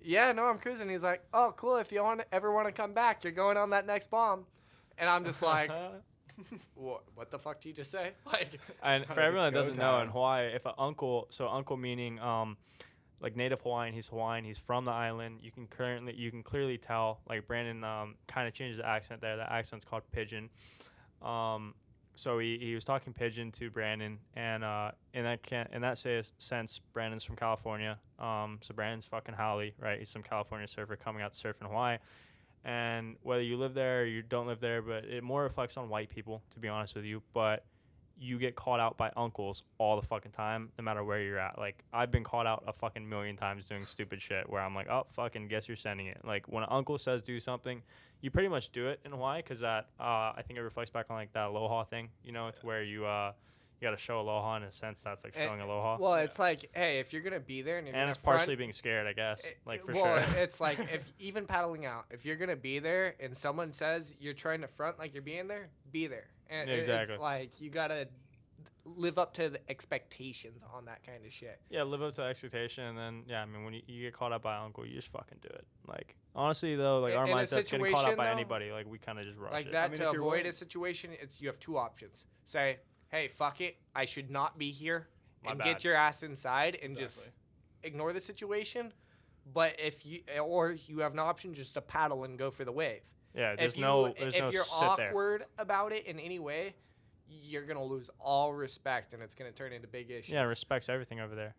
yeah, no, I'm cruising. He's like, oh, cool. If you ever want to come back, you're going on that next bomb. And I'm just like, what the fuck did you just say? Like, And for everyone that go doesn't know, in time. Hawaii, if an uncle, so uncle meaning like native Hawaiian, he's Hawaiian, he's from the island. You can clearly tell. Like Brandon kind of changed the accent there. The accent's called pidgin. So he was talking pidgin to Brandon, and in that sense, Brandon's from California. So Brandon's fucking Howley, right? He's some California surfer coming out to surf in Hawaii. And whether you live there or you don't live there, but it more reflects on white people, to be honest with you. But you get called out by uncles all the fucking time, no matter where you're at. Like, I've been called out a fucking million times doing stupid shit where I'm like, oh, fucking guess you're sending it. Like, when an uncle says do something, you pretty much do it in Hawaii, because that, I think it reflects back on, like, that aloha thing, to where you got to show aloha in a sense. That's like showing aloha. well, it's like, hey, if you're going to be there and you're And going it's to front, partially being scared, I guess. Like, for well, sure. it's like, if even paddling out, if you're going to be there and someone says you're trying to front like you're being there, be there. And Yeah, exactly. It's like, you got to live up to the expectations on that kind of shit. Yeah, live up to expectation, and then, yeah, I mean, when you get caught up by uncle, you just fucking do it. Like, honestly, though, like, our In a mindset's getting caught up by situation, though, anybody. Like, we kind of just rush Like it. that, I mean, to if you're avoid willing- a situation, you have two options. Say, hey, fuck it, I should not be here, My and bad. get your ass inside and just Exactly. ignore the situation. But if you have an option just to paddle and go for the wave. Yeah, there's If no you're sit there. awkward about it in any way, you're gonna lose all respect, and it's gonna turn into big issues. Yeah, respect's everything over there.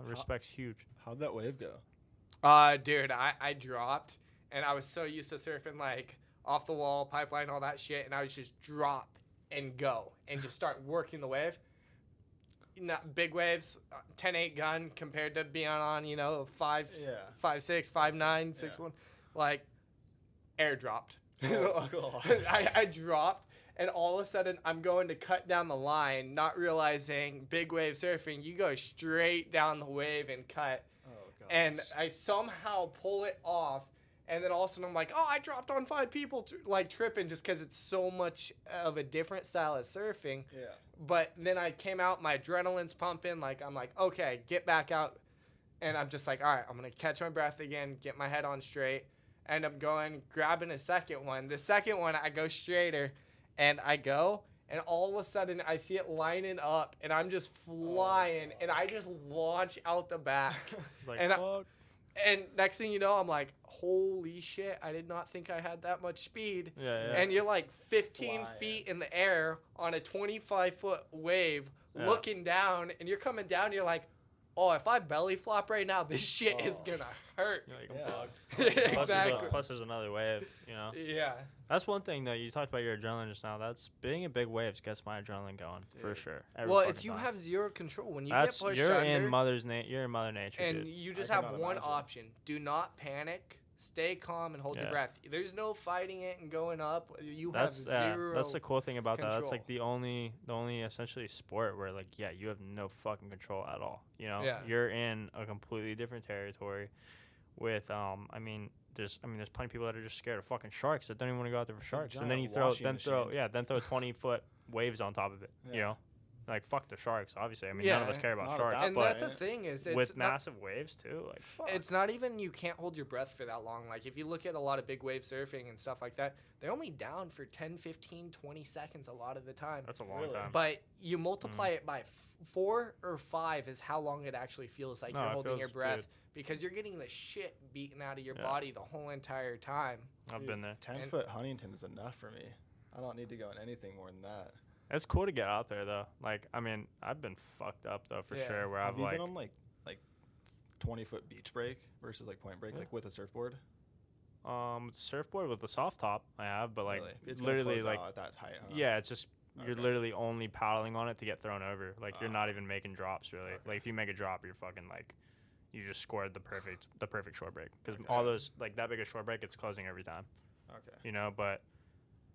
Respect's huge. How'd that wave go? Dude, I dropped, and I was so used to surfing like off the wall, pipeline, all that shit, and I was just drop and go and just start working the wave. Big waves, 10-8 gun compared to being on 5'6", 5'9", 6'1", like air dropped. Oh, I dropped, And all of a sudden, I'm going to cut down the line, not realizing big wave surfing, you go straight down the wave and cut. Oh, gosh. And I somehow pull it off. And then all of a sudden, I'm like, oh, I dropped on 5 people, like tripping just because it's so much of a different style of surfing. Yeah. But then I came out, my adrenaline's pumping. Like, I'm like, okay, get back out. And I'm just like, all right, I'm going to catch my breath again, get my head on straight. And I'm going, grabbing a second one. The second one, I go straighter. And I go, and all of a sudden, I see it lining up, and I'm just flying, and I just launch out the back. It's like, and, fuck. and next thing you know, I'm like, holy shit, I did not think I had that much speed. Yeah. And you're like 15 Flying. feet in the air on a 25-foot wave, Yeah. looking down, and you're coming down, you're like, oh, if I belly flop right now, this shit is going to hurt. You're like, I'm Yeah. fucked. Exactly. Plus there's another wave, you know? Yeah. That's one thing, though. You talked about your adrenaline just now. That's being in big waves gets my adrenaline going, for Dude. sure. Every Well, fucking it's you time. have zero control. When you That's, get pushed you're under, in you're in Mother Nature, and dude. you just I have cannot one imagine. option. Do not panic. Stay calm and hold your Yeah. breath. There's no fighting it and going up. You That's have zero. that's the cool thing about that. That's like control. the only essentially sport where like you have no fucking control at all. You know, Yeah. you're in a completely different territory. With I mean, there's plenty of people that are just scared of fucking sharks that don't even want to go out there for a sharks. And giant then you throw washing machine. then throw 20-foot waves on top of it. You Yeah. know, like fuck the sharks. Obviously, I mean none of us Yeah. care about Not at sharks, that and but that's the thing is, it's with not, massive waves too, like fuck. it's not even you can't hold your breath for that long. Like if you look at a lot of big wave surfing and stuff like that, they're only down for 10, 15, 20 seconds a lot of the time. That's a long Really? time. But you multiply it by 4 or 5 is how long it actually feels like No, you're it holding your feels- breath dude. because you're getting the shit beaten out of your Yeah. body the whole entire time. I've been there. 10-foot Huntington is enough for me. I don't need to go in anything more than that. It's cool to get out there though. Like I mean, I've been fucked up though for Yeah. sure. Where Have I've you like been on like 20-foot beach break versus like point break, like with a surfboard? with the surfboard with the soft top I have, but like Really? It's gonna literally close like out at that height, huh? yeah, it's just you're Okay. literally only paddling on it to get thrown over. Like you're not Ah. even making drops really. Okay. Like if you make a drop, you're fucking like you just scored the perfect short break because all Okay. those like that big a short break, it's closing every time. Okay. You know, but.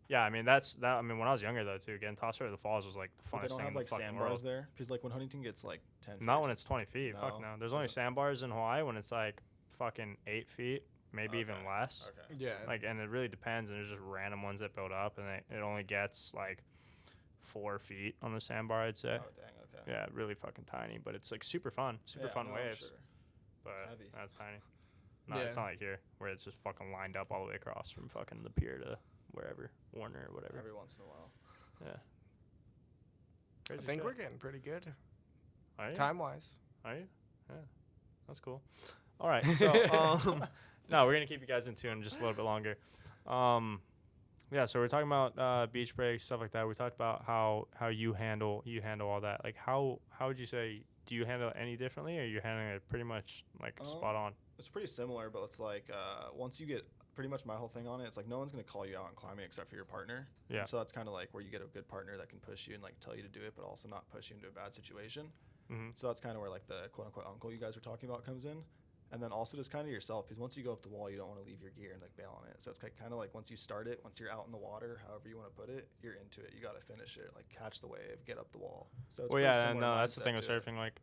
Yeah, I mean that's that. I mean, when I was younger though, too, getting tossed over the falls was like the But they funnest don't thing have in the like fucking sandbars world. there, because like when Huntington gets like 10 feet Not or when it's 20 feet. Fuck No, no. There's only doesn't- sandbars in Hawaii when it's like fucking 8 feet, maybe even Okay. less. Okay. Yeah. Like, and it really depends. And there's just random ones that build up, and it only gets like 4 feet on the sandbar, I'd say. Oh dang. Okay. Yeah, really fucking tiny, but it's like super fun, super Yeah, fun no, I'm waves. sure. But heavy. that's tiny. No, it's Yeah. not like here where it's just fucking lined up all the way across from fucking the pier to wherever, Warner or whatever. Every once in a while. Yeah. I Crazy think shit. we're getting pretty good Are you? time wise. Are you? Yeah. That's cool. All right. So, no, we're gonna keep you guys in tune just a little bit longer. Yeah. So we're talking about beach breaks, stuff like that. We talked about how you handle all that. Like, how would you say? Do you handle it any differently, or you're handling it pretty much like spot on? It's pretty similar, but it's like once you get pretty much my whole thing on it, it's like no one's gonna call you out on climbing except for your partner. Yeah. And so that's kind of like where you get a good partner that can push you and like tell you to do it, but also not push you into a bad situation. Mm-hmm. So that's kind of where like the quote unquote uncle you guys were talking about comes in. And then also just kind of yourself, because once you go up the wall, you don't want to leave your gear and like bail on it. So it's kind of like once you start it, once you're out in the water, however you want to put it, you're into it. You got to finish it, like catch the wave, get up the wall. So it's Well, pretty yeah, similar no, that's the mindset thing with to it. surfing. Like,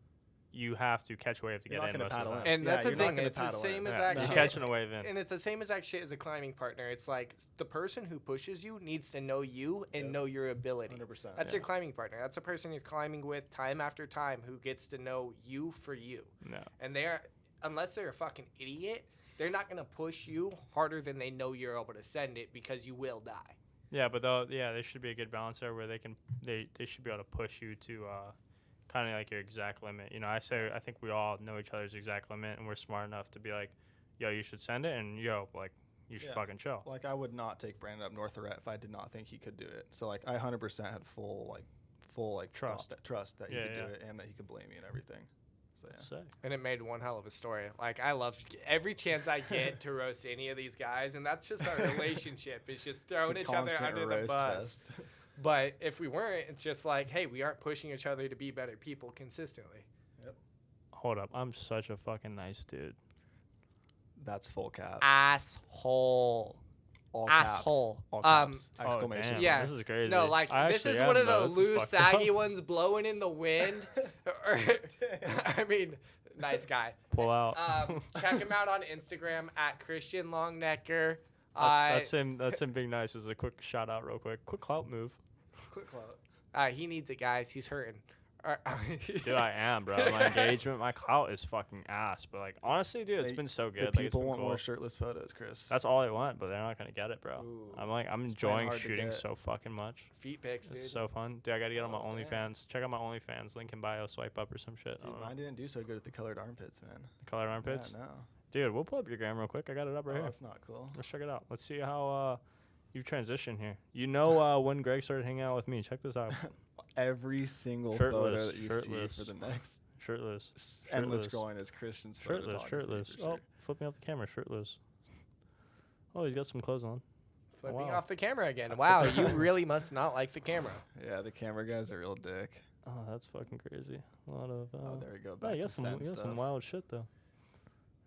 you have to catch a wave to You're get not in gonna most of the paddle time. in. And Yeah, that's the you're not thing. gonna It's the paddle same in. exact You're shit. catching a wave in. And it's the same exact shit as a climbing partner. It's like the person who pushes you needs to know you and Yep. know your ability. 100%. That's Yeah. your climbing partner. That's a person you're climbing with time after time who gets to know you for you. No. And they're, unless they're a fucking idiot, they're not going to push you harder than they know you're able to send it because you will die. Yeah, but there should be a good balance there where they should be able to push you to kind of like your exact limit. You know, I think we all know each other's exact limit, and we're smart enough to be like, yo, you should send it, and yo, like, you should Yeah. fucking chill. Like I would not take Brandon up North Lorette if I did not think he could do it. So like I 100% had full Trust. trust that he Yeah, could yeah. do it and that he could blame me and everything. So yeah. Sick. And it made one hell of a story. Like, I love every chance I get to roast any of these guys, and that's just our relationship. It's just throwing It's each a other constant under the roast bus. fest. But if we weren't, it's just like, hey, we aren't pushing each other to be better people consistently. Hold up, I'm such a fucking nice dude. That's full cap. Asshole. all asshole. caps. All caps. Oh, Exclamation. damn, Yeah. This is crazy. No, like I this actually is am, one of though. the This is loose, fucked up. saggy ones blowing in the wind. I mean, nice guy. Pull out. Check him out on Instagram at Christian Longnecker. That's him. That's him being nice. As a quick shout out, real quick. Quick clout move. Quick clout. He needs it, guys. He's hurting. Dude, I am, bro. My engagement, my clout is fucking ass. But like, honestly, dude, it's been so good. The Like, it's people been want cool. more shirtless photos, Chris. That's all I want, but they're not gonna get it, bro. Ooh. I'm It's enjoying hard to shooting get. so fucking much. Feet pics, dude. It's so fun, dude. I gotta get on my Oh, OnlyFans. Check out my OnlyFans link in bio. Swipe up or some shit. I Dude, don't know. mine didn't do so good at the colored armpits, man. Colored armpits, Yeah, no. dude. We'll pull up your gram real quick. I got it up right Oh, here. that's not cool. Let's check it out. Let's see how you transition here. You know when Greg started hanging out with me. Check this out. Every single Shirtless, photo that you shirtless. see for the next Shirtless. endless Shirtless. scrolling is Christian's photo. Shirtless. Shirtless. Oh, flip me off the camera. Shirtless. Oh, he's got some clothes on. Flipping wow. off the camera again. Wow, you really must not like the camera. Yeah, the camera guy's a real dick. Oh, that's fucking crazy. A lot of. Oh, there we go. Yeah, Back you to got some. Sen You got stuff. some wild shit though.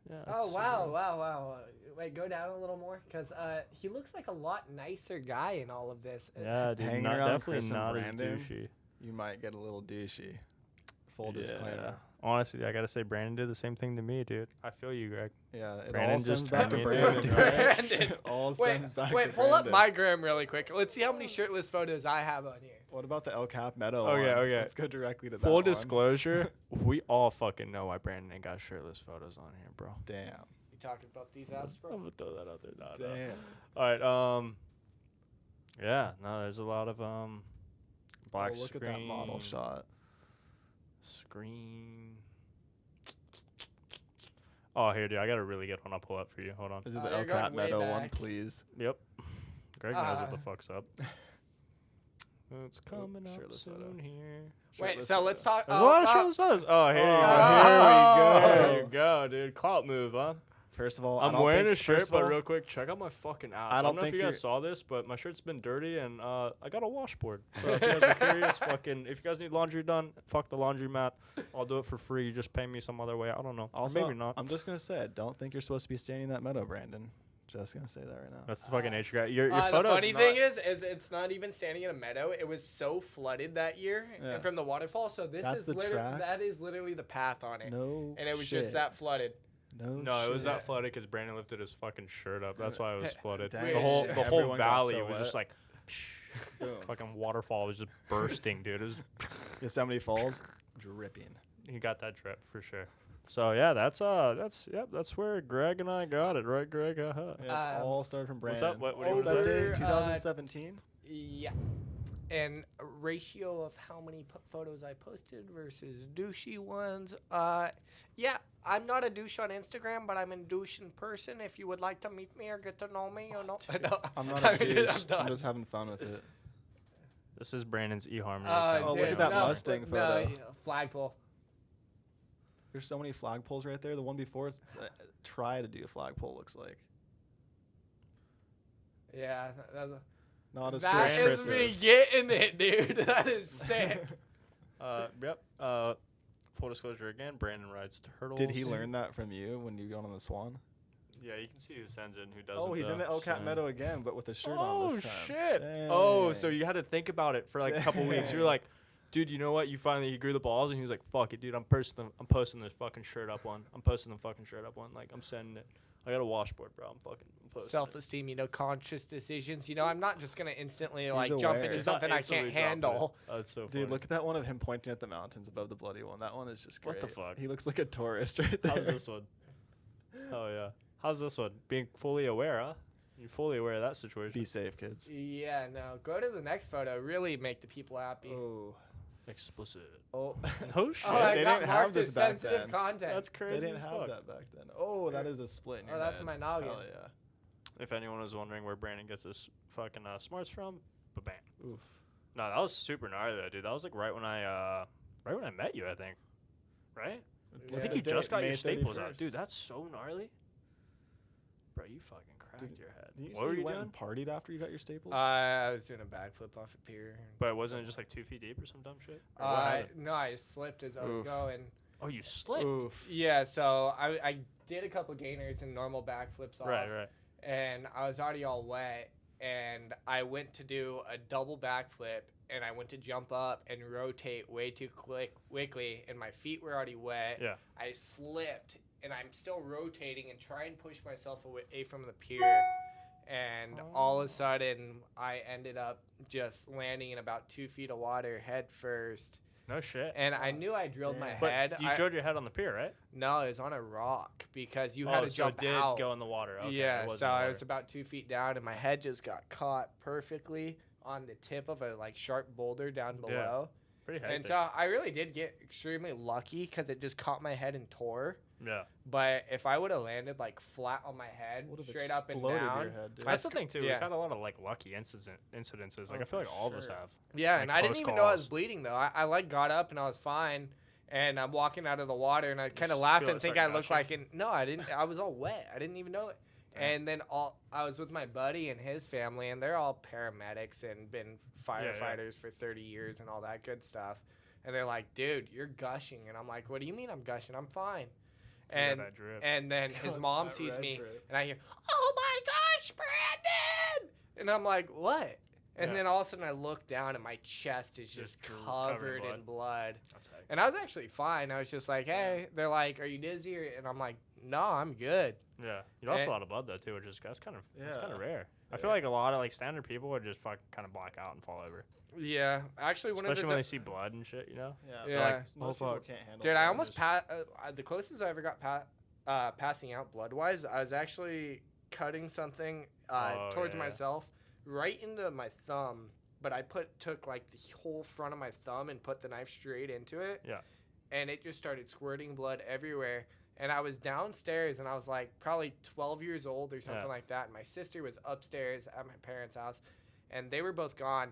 Yeah. Oh it's wow, super- wow. Wait, go down a little more, cause he looks like a lot nicer guy in all of this. Yeah, dude. Hanging Not, around definitely Chris and not as Brandon, douchey. You might get a little douchey. Full Yeah. disclaimer. Honestly, I gotta say, Brandon did the same thing to me, dude. I feel you, Greg. Yeah, it Brandon all stems just back to turned me Brandon, into right? Brandon. all Wait, stems back to wait, pull up Brandon. my gram really quick. Let's see how many shirtless photos I have on here. What about the El Cap Meadow Okay, one? okay. Let's go directly to that Full one. disclosure, we all fucking know why Brandon ain't got shirtless photos on here, bro. Damn. You talking about these apps, I'm bro? gonna throw that out there. Nah, nah. Damn. All right. Yeah. No, there's a lot of black Oh, look screen. at that model shot. Screen. Oh, here, dude. I got a really good one. I'll pull up for you. Hold on. Is it Oh, the you're El going Cap way Meadow one, back. please? Yep. Greg knows what the Ah. fuck's up. It's coming up shirtless soon photo. here. Wait, Shirtless so photo. let's talk. There's a lot of shirtless photos. Oh, here you go. Oh, There you go, dude. Clout move, huh? First of all, I I'm don't wearing think- a shirt, first of but all, real quick, check out my fucking ass. I I don't don't know if think you guys you're- saw this, but my shirt's been dirty, and I got a washboard. So if you guys are curious, fucking, if you guys need laundry done, fuck the laundromat. I'll do it for free. You just pay me some other way. I don't know. Or Also, maybe not. I'm just gonna say, I don't think you're supposed to be standing in that meadow, Brandon. Just gonna say that right now. That's the fucking nature guy. Your The photos. funny thing is it's not even standing in a meadow. It was so flooded that year Yeah. from the waterfall. So this That's is the track? that is literally the path on it. No. And it was shit. just that flooded. No, it was shit. that flooded because Brandon lifted his fucking shirt up. That's why it was flooded. Dang. The whole Shit. the whole Everyone got valley so was just wet. like Boom. fucking waterfall was just bursting, dude. It was, Yosemite Falls, dripping. he got that drip for sure. So yeah, that's where Greg and I got it, right, Greg? Uh-huh. Yeah, all started from What's Brandon. up? What was was that that? day? Over, 2017. Yeah. And a ratio of how many photos I posted versus douchey ones. Yeah, I'm not a douche on Instagram, but I'm a douche in person. If you would like to meet me or get to know me, no. I'm not I'm a douche. I'm done. I'm just having fun with it. This is Brandon's eHarmony. Oh, look at that Mustang photo. yeah, flagpole. There's so many flagpoles right there. The one before it's try to do a flagpole looks like. Yeah, that's Not as that Chris is me is. getting it, dude. That is sick. Yep. Full disclosure again, Brandon rides turtles. Did he learn that from you when you got on the Swan? Yeah, you can see who sends it and who doesn't. Oh, he's in the El Cap Meadow again, but with a shirt on Oh this time. shit! Oh, so Dang. you had to think about it for like a couple weeks. You were like, dude, you know what? You finally grew the balls, and he was like, fuck it, dude. I'm posting this fucking shirt up one. I'm posting the fucking shirt up one. Like I'm sending it. I got a washboard, bro. I'm posting it. Self-esteem, conscious decisions. I'm not just gonna instantly He's like jump aware. into He's not something I instantly can't dropping it. handle. Oh, it's so Dude, funny. look at that one of him pointing at the mountains above the bloody one. That one is just great. What the fuck? He looks like a tourist right there. How's this one? Oh yeah. How's this one? Being fully aware, huh? You're fully aware of that situation. Be safe, kids. Yeah, no. Go to the next photo. Really make the people happy. Oh. Explicit. Oh. No shit. Oh, I They got didn't have marked this as back sensitive then. content. That's They crazy didn't as have fuck. that back then. Oh, that is a split in your that's head. my noggin. Hell yeah. If anyone was wondering where Brandon gets his fucking smarts from, bam. Oof. No, that was super gnarly though, dude. That was like right when I met you, I think. Right? I think Yeah, you the just date, got May your staples out, 31st. dude. That's so gnarly. Bro, you fucking cracked your head. Didn't you What say were you you went doing? and partied after you got your staples? I was doing a backflip off a pier. But wasn't it just like 2 feet deep or some dumb shit? Or what happened? No, I slipped as I was Oof. going. Oh, you slipped. Oof. Yeah, so I did a couple gainers and normal backflips off. Right. and I was already all wet, and I went to do a double backflip, and I went to jump up and rotate way too quickly, and my feet were already wet. Yeah. I slipped, and I'm still rotating and trying to push myself away from the pier, and all of a sudden, I ended up just landing in about 2 feet of water head first. No shit. And I knew I drilled my But head. you drilled your head on the pier, right? No, it was on a rock because you had to so jump it did out. go in the water. Okay, Yeah, it was so in the I water. was about 2 feet down, and my head just got caught perfectly on the tip of a sharp boulder down below. Pretty hectic. And so I really did get extremely lucky because it just caught my head and tore. Yeah. But if I would have landed flat on my head, Would've straight up and exploded down, your head, dude. That's the thing too. yeah. We've had a lot of lucky incidences. Like I feel like all of us have. yeah, Like, and I didn't close even know I was calls. bleeding though. I got up and I was fine, and I'm walking out of the water, and I kind of just laugh feel and it think start I look gushing? no, I didn't. I was all wet. I didn't even know it. Yeah. And then I was with my buddy and his family, and they're all paramedics and been firefighters for 30 years and all that good stuff. And they're like, "Dude, you're gushing," and I'm like, "What do you mean I'm gushing? I'm fine." You got And that drip. and then his Got mom that sees red me, drip. and I hear, "Oh my gosh, Brandon!" And I'm like, "What?" And Yeah. then all of a sudden I look down, and my chest is just covered in covered in blood. That's hectic. And I was actually fine. I was just like, "Hey," they're like, "Are you dizzy?" And I'm like, "No, I'm good." Yeah, you lost And- a lot of blood though too, which is that's kind of Yeah. rare. I feel like a lot of standard people would just kind of black out and fall over, Yeah, actually, one especially of when the they see blood and shit. You know? Yeah, Yeah. like, Oh, most people fuck. can't handle. dude, it, I and almost just- the closest I ever got passing out blood wise, I was actually cutting something towards yeah. myself right into my thumb, but I took the whole front of my thumb and put the knife straight into it. Yeah. And it just started squirting blood everywhere. And I was downstairs, and I was probably 12 years old or something Yeah. like that. And my sister was upstairs at my parents' house, and they were both gone.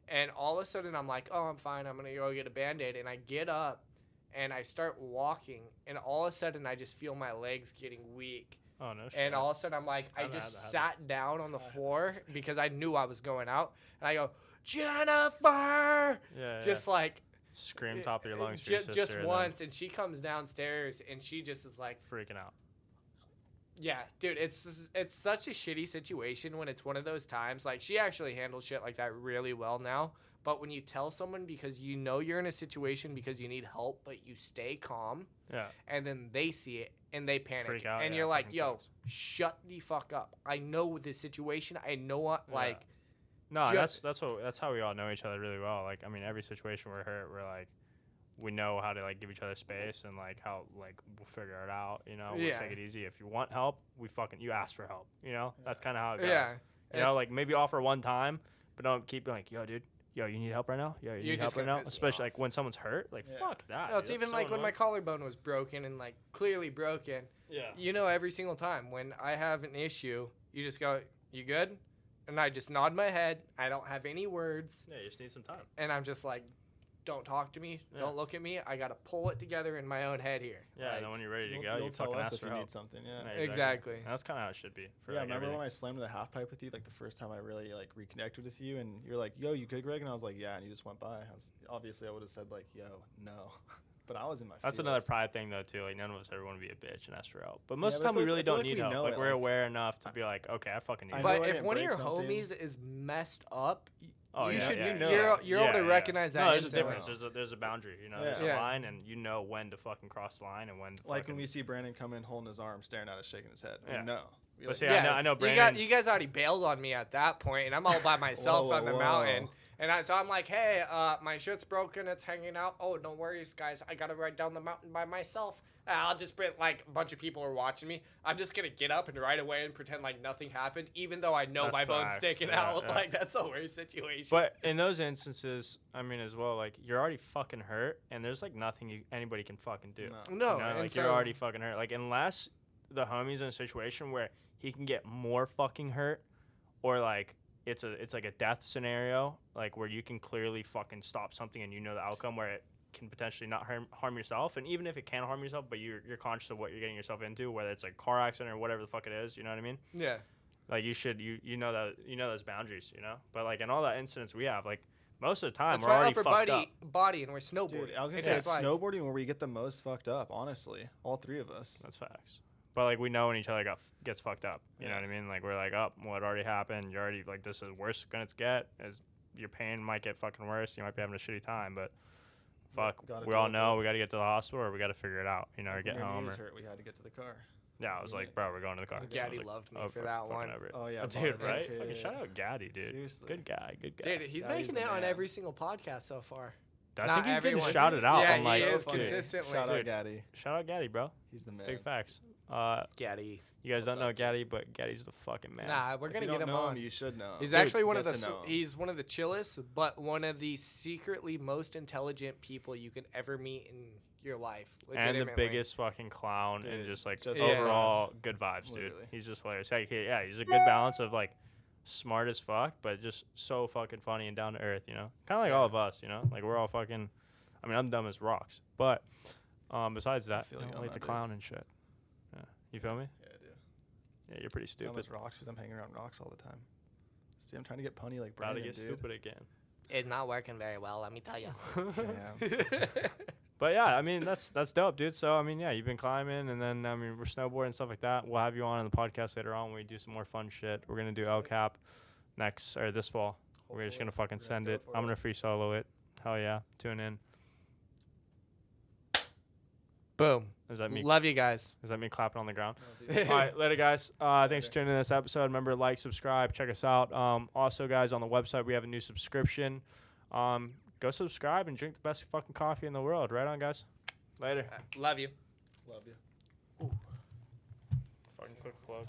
And all of a sudden, I'm like, "Oh, I'm fine. I'm gonna go get a Band-Aid." And I get up, and I start walking, and all of a sudden, I just feel my legs getting weak. Oh no shit. And all of a sudden, I'm like, I How'd that just happen? sat down on the floor because I knew I was going out, and I go, "Jennifer!" yeah, Just scream top of your lungs for your sister. just and then once, and she comes downstairs, and she just is like, freaking out. "Yeah, dude, it's such a shitty situation when it's one of those times. She actually handles shit like that really well now. But when you tell someone because you know you're in a situation because you need help, but you stay calm, Yeah. and then they see it and they panic, Freak out, and yeah, you're it like, fucking "Yo, sucks. shut the fuck up. I know the situation. I know what Yeah. No, Just- that's how we all know each other really well. Like I mean, every situation we're hurt, we're we know how to give each other space and how we'll figure it out. You know, we'll Yeah. take it easy. If you want help, you ask for help. You know, that's kind of how it goes. Yeah. You know, maybe offer one time, but don't keep being like, "Yo, dude, yo, you need help right now? Yo, you You're need just help right gonna now?" piss me Especially off. when someone's hurt. Yeah. Fuck that. No, it's dude. even That's so when my annoying. collarbone was broken and clearly broken. Yeah. You know, every single time when I have an issue, you just go, "You good?" And I just nod my head. I don't have any words, Yeah, you just need some time. and I'm just like, "Don't talk to me. Yeah. Don't look at me. I gotta pull it together in my own head here." Yeah, and then when you're ready to You'll, go, you'll you tell fucking us ask if for you help. need something. Yeah. Yeah, Exactly. And that's kind of how it should be. For Yeah, remember everything. when I slammed the half pipe with you, the first time I really reconnected with you, and you're like, "Yo, you good, Greg?" And I was like, "Yeah," and you just went by. Obviously, I would have said "Yo, no," but I was in my. That's feels. another pride thing though too. None of us ever want to be a bitch and ask for help. But most of the but I time we feel really I feel don't like need we help. know Like it, we're aware enough to be okay, I fucking need I help. know But I if didn't one of break your something. homies is messed up, Oh, you yeah, should yeah, know. you're able to recognize that. No, there's a instantly. difference. There's a boundary. You know, Yeah. there's a Yeah. line, and you know when to fucking cross the line and when to Like fucking. when we see Brandon come in holding his arm, staring at us, shaking his head. Yeah. We know. We But like, see, Yeah, I know you Brandon's. guys already bailed on me at that point, and I'm all by myself Whoa, on the whoa. mountain. And so I'm like, "Hey, my shirt's broken. It's hanging out. Oh, no worries, guys. I gotta ride down the mountain by myself. I'll just be a bunch of people are watching me. I'm just gonna get up and ride away and pretend like nothing happened, even though I know That's my bone's facts. sticking Yeah, out. yeah. That's the worst situation. But in those instances, I mean, as well, you're already fucking hurt, and there's nothing anybody can fucking do. No. no, You know, and you're so- already fucking hurt. Unless the homie's in a situation where he can get more fucking hurt, or it's a death scenario, where you can clearly fucking stop something and you know the outcome where it can potentially not harm yourself, and even if it can harm yourself, but you're conscious of what you're getting yourself into, whether it's a car accident or whatever the fuck it is, you know what I mean? Yeah. You know those boundaries, you know. But in all that incidents we have, most of the time That's we're my already upper fucked up. body, and we're snowboarding. Dude, I was gonna It's say just like- snowboarding where we get the most fucked up. Honestly, all three of us. That's facts. But like we know when each other gets fucked up. You know what I mean? Like we're like, oh, what already happened? You're already like, this is worse than it's get. As your pain might get fucking worse. You might be having a shitty time, but fuck, we all know we got to get to the hospital or we got to figure it out. You know, or get home. Or hurt, we had to get to the car. Yeah, I was like, bro, we're going to the car. Gaddy loved me for that one. Oh yeah, dude, right? Yeah, Fucking shout out Gaddy, dude. Seriously. Good guy. Dude, he's making it on every single podcast so far. I Not think he's getting everyone. shouted out. Yeah, on like, he is dude, consistently. Shout out Dude. Gaddy. Shout out Gaddy, bro. He's the man. Big facts. Gaddy. You guys don't know Gaddy, but Gaddy's the fucking man. Nah, we're gonna If you get don't him know on. You should know. He's Dude, actually one of get the to know him. he's one of the chillest, but one of the secretly most intelligent people you could ever meet in your life. And the legitimately. biggest fucking clown and Dude, just like just overall good vibes, dude. Literally. He's just hilarious. Like, yeah, he's a good balance of like smart as fuck, but just so fucking funny and down to earth, you know? Kind of like all of us, you know? Like we're all fucking, I mean, I'm dumb as rocks, but besides that, feel you you know, on like the that, dude. clown and shit. Yeah. You feel me? Yeah, I do. Yeah, you're pretty Dumb stupid. as rocks because I'm hanging around rocks all the time. See, I'm trying to get punny like About to Brandon, get dude. stupid again. It's not working very well, let me tell you. Damn. But yeah, I mean that's dope, dude. So I mean, yeah, you've been climbing, and then I mean we're snowboarding and stuff like that. We'll have you on the podcast later on when we do some more fun shit. We're gonna do El Cap next or this fall. We're just gonna fucking send go it. for I'm it. gonna free solo it. Hell yeah, tune in. Boom. Is that me? Love you guys. Is that me clapping on the ground? All right, later, guys. Thanks for tuning in this episode. Remember, like, subscribe, check us out. Also, guys, on the website we have a new subscription. Go subscribe and drink the best fucking coffee in the world. Right on, guys. Later. Love you. Love you. Fucking quick plug.